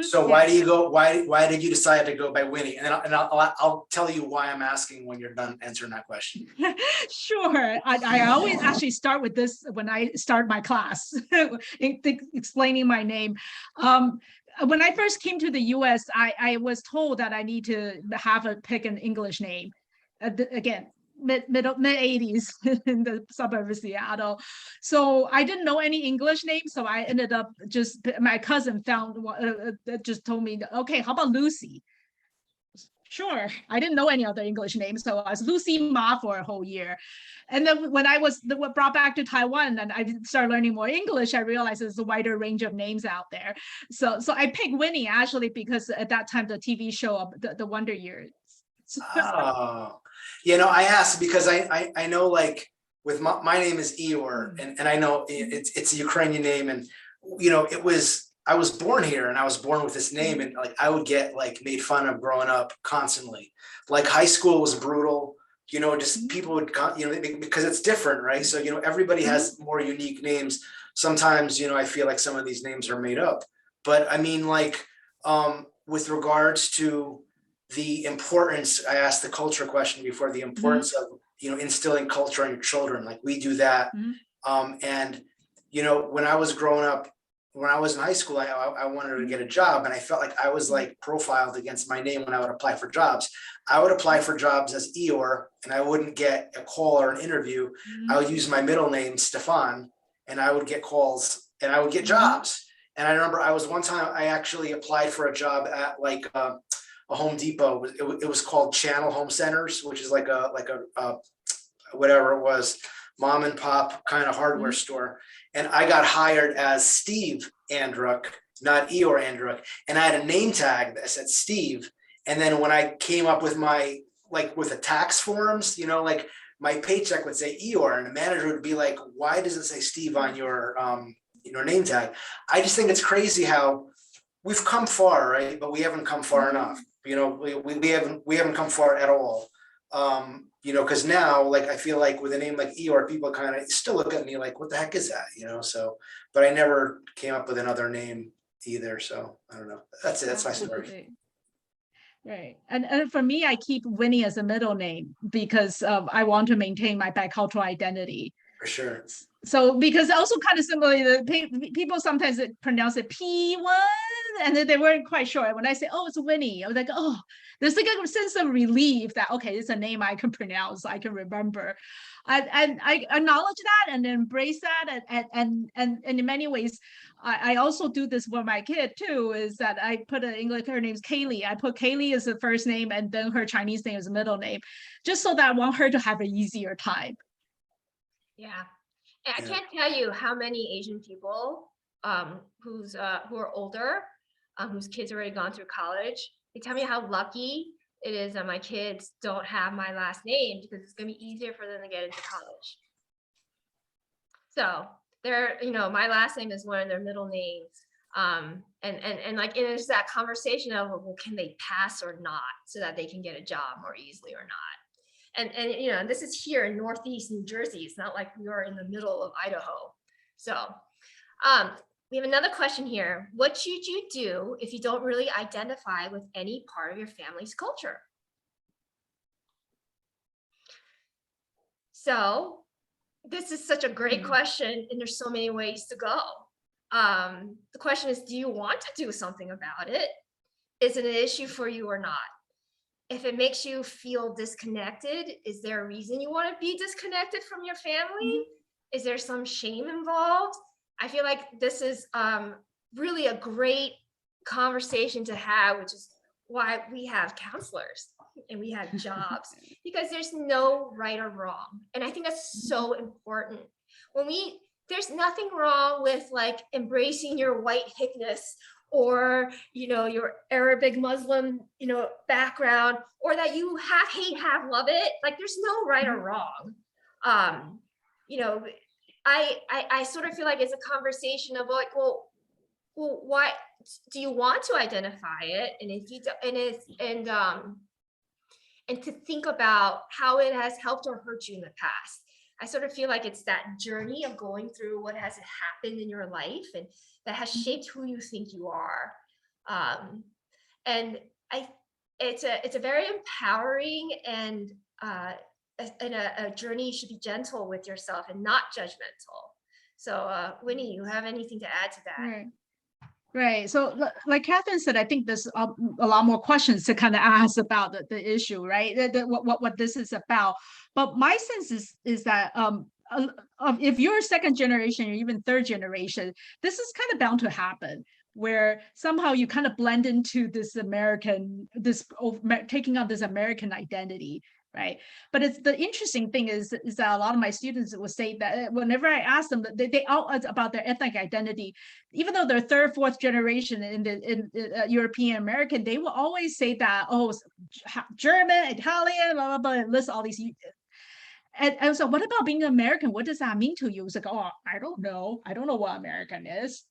So why do you go, why did you decide to go by Winnie? And I'll tell you why I'm asking when you're done answering that question. Sure. I always actually start with this when I start my class, explaining my name. When I first came to the US, I was told that I need to pick an English name. Again, mid 80s in the suburb of Seattle. So I didn't know any English names. So I ended up my cousin just told me, okay, how about Lucy? Sure. I didn't know any other English names. So I was Lucy Ma for a whole year. And then when I was brought back to Taiwan and I started learning more English, I realized there's a wider range of names out there. So I picked Winnie actually because at that time, the TV show, the Wonder Years. Oh, I asked because I know, like, with my name is Eeyore, and I know it's a Ukrainian name, and I was born here and I was born with this name, and like I would get like made fun of growing up constantly. Like high school was brutal, just people would because it's different, right? So everybody has more unique names. Sometimes I feel like some of these names are made up, but I mean, like, with regards to the importance, I asked the culture question before, the importance of instilling culture in your children, like we do that. And when I was growing up, when I was in high school, I wanted to get a job, and I felt like I was like profiled against my name when I would apply for jobs. I would apply for jobs as Eeyore, and I wouldn't get a call or an interview. I would use my middle name, Stefan, and I would get calls and I would get jobs. And I remember one time I actually applied for a job at like a Home Depot. It was called Channel Home Centers, which is like a whatever it was, mom and pop kind of hardware store. And I got hired as Steve Andruck, not Eeyore Andruck. And I had a name tag that said Steve. And then when I came up with with the tax forms, like my paycheck would say Eeyore, and the manager would be like, why does it say Steve on your name tag? I just think it's crazy how we've come far, right? But we haven't come far enough. We haven't come far at all. Because now, like, I feel like with a name like Eeyore, people kind of still look at me like, what the heck is that? So, but I never came up with another name either. So I don't know. That's it. That's my story. Right. And for me, I keep Winnie as a middle name because I want to maintain my bicultural identity. For sure. So, because also kind of similarly, people sometimes pronounce it P1, and then they weren't quite sure. When I say, oh, it's Winnie, I was like, oh, there's like a sense of relief that, okay, it's a name I can pronounce, I can remember. And I acknowledge that and embrace that. And in many ways, I also do this for my kid too, is that I put an English, her name's Kaylee. I put Kaylee as the first name and then her Chinese name as a middle name, just so that I want her to have an easier time. Yeah. I can't tell you how many Asian people who are older, whose kids already gone through college, they tell me how lucky it is that my kids don't have my last name because it's going to be easier for them to get into college. So my last name is one of their middle names. And like, it's that conversation of, well, can they pass or not so that they can get a job more easily or not? And this is here in Northeast New Jersey. It's not like we are in the middle of Idaho. So we have another question here. What should you do if you don't really identify with any part of your family's culture? So this is such a great question, and there's so many ways to go. The question is, do you want to do something about it? Is it an issue for you or not? If it makes you feel disconnected, is there a reason you want to be disconnected from your family? Is there some shame involved? I feel like this is really a great conversation to have, which is why we have counselors and we have jobs, because there's no right or wrong. And I think that's so important. When we there's nothing wrong with like embracing your white hickness or, you know, your Arabic Muslim, you know, background, or that you half hate, half love it. Like there's no right or wrong. You know, I sort of feel like it's a conversation of like, well, why do you want to identify it? And if you do, and to think about how it has helped or hurt you in the past. I sort of feel like it's that journey of going through what has happened in your life and that has shaped who you think you are. And it's a very empowering and a journey. You should be gentle with yourself and not judgmental. So Winnie, you have anything to add to that? Right. Right. So like Catherine said, I think there's a lot more questions to kind of ask about the issue, right? What this is about. But my sense is that if you're second generation or even third generation, this is kind of bound to happen, where somehow you kind of blend into this taking on this American identity. Right. But it's the interesting thing is that a lot of my students will say that whenever I ask them that they all about their ethnic identity, even though they're third, fourth generation in European American, they will always say that, oh, German, Italian, blah, blah, blah, and list all these. And so what about being American? What does that mean to you? It's like, oh, I don't know. I don't know what American is.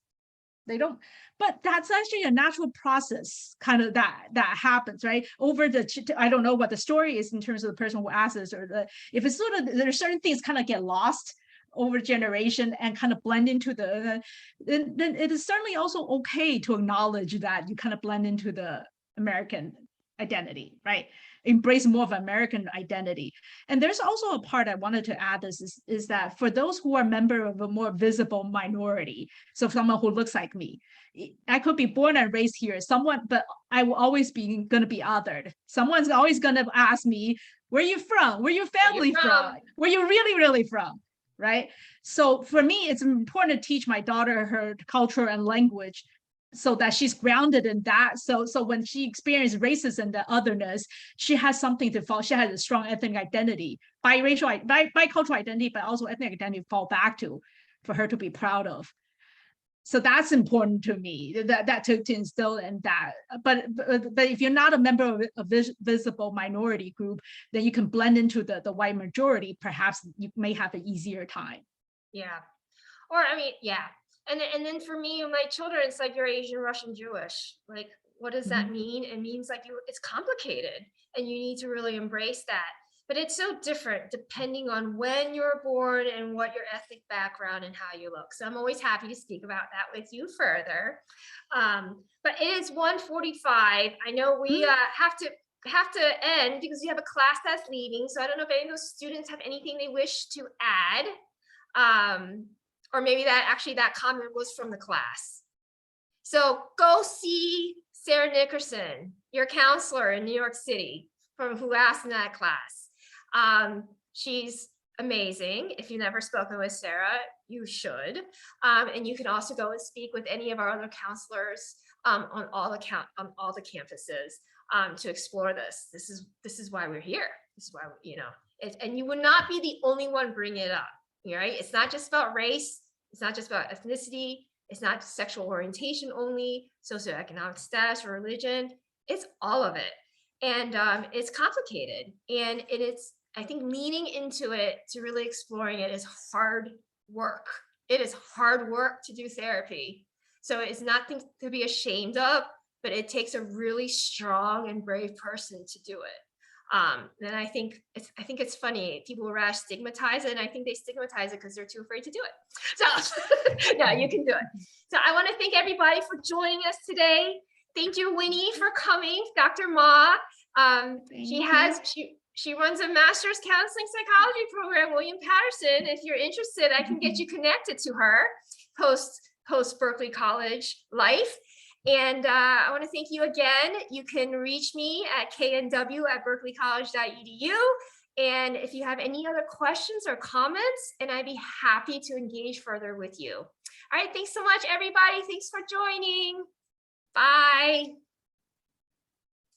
They don't, but that's actually a natural process kind of that happens, right? Over I don't know what the story is in terms of the person who asks this, or if it's sort of, there's certain things kind of get lost over generation and kind of blend into then it is certainly also okay to acknowledge that you kind of blend into the American identity, right? Embrace more of American identity. And there's also a part I wanted to add is that for those who are member of a more visible minority, so someone who looks like me, I could be born and raised here, but I will always be going to be othered. Someone's always going to ask me, where are you from? Where your family from? Where you really, really from? Right? So for me, it's important to teach my daughter her culture and language so that she's grounded in that. So when she experiences racism, the otherness, she has something to fall. She has a strong ethnic identity, bicultural identity, but also ethnic identity to fall back to for her to be proud of. So that's important to me, that to instill in that. But if you're not a member of a visible minority group, then you can blend into the white majority. Perhaps you may have an easier time. Yeah. Or I mean, yeah. And then for me and my children, it's like you're Asian, Russian, Jewish. Like, what does that mean? It means like it's complicated and you need to really embrace that. But it's so different depending on when you're born and what your ethnic background and how you look. So I'm always happy to speak about that with you further. But it is 1:45. I know we have to end because we have a class that's leaving. So I don't know if any of those students have anything they wish to add. Or maybe that comment was from the class. So go see Sarah Nickerson, your counselor in New York City, from who asked in that class. She's amazing. If you've never spoken with Sarah, you should. And you can also go and speak with any of our other counselors on all the campuses to explore this. This is why we're here. This is why, you know, and you would not be the only one bringing it up. Right? It's not just about race. It's not just about ethnicity. It's not sexual orientation only, socioeconomic status or religion. It's all of it. And it's complicated. And it's, I think, leaning into it to really exploring it is hard work. It is hard work to do therapy. So it's nothing to be ashamed of, but it takes a really strong and brave person to do it. And I think it's funny. People rather stigmatize it, and I think they stigmatize it because they're too afraid to do it. So no, you can do it. So I want to thank everybody for joining us today. Thank you, Winnie, for coming. Dr. Ma. She runs a master's counseling psychology program, William Paterson. If you're interested, I can get you connected to her post Berkeley College life. And I want to thank you again. You can reach me at knw@berkeleycollege.edu. And if you have any other questions or comments, and I'd be happy to engage further with you. All right, thanks so much, everybody. Thanks for joining. Bye.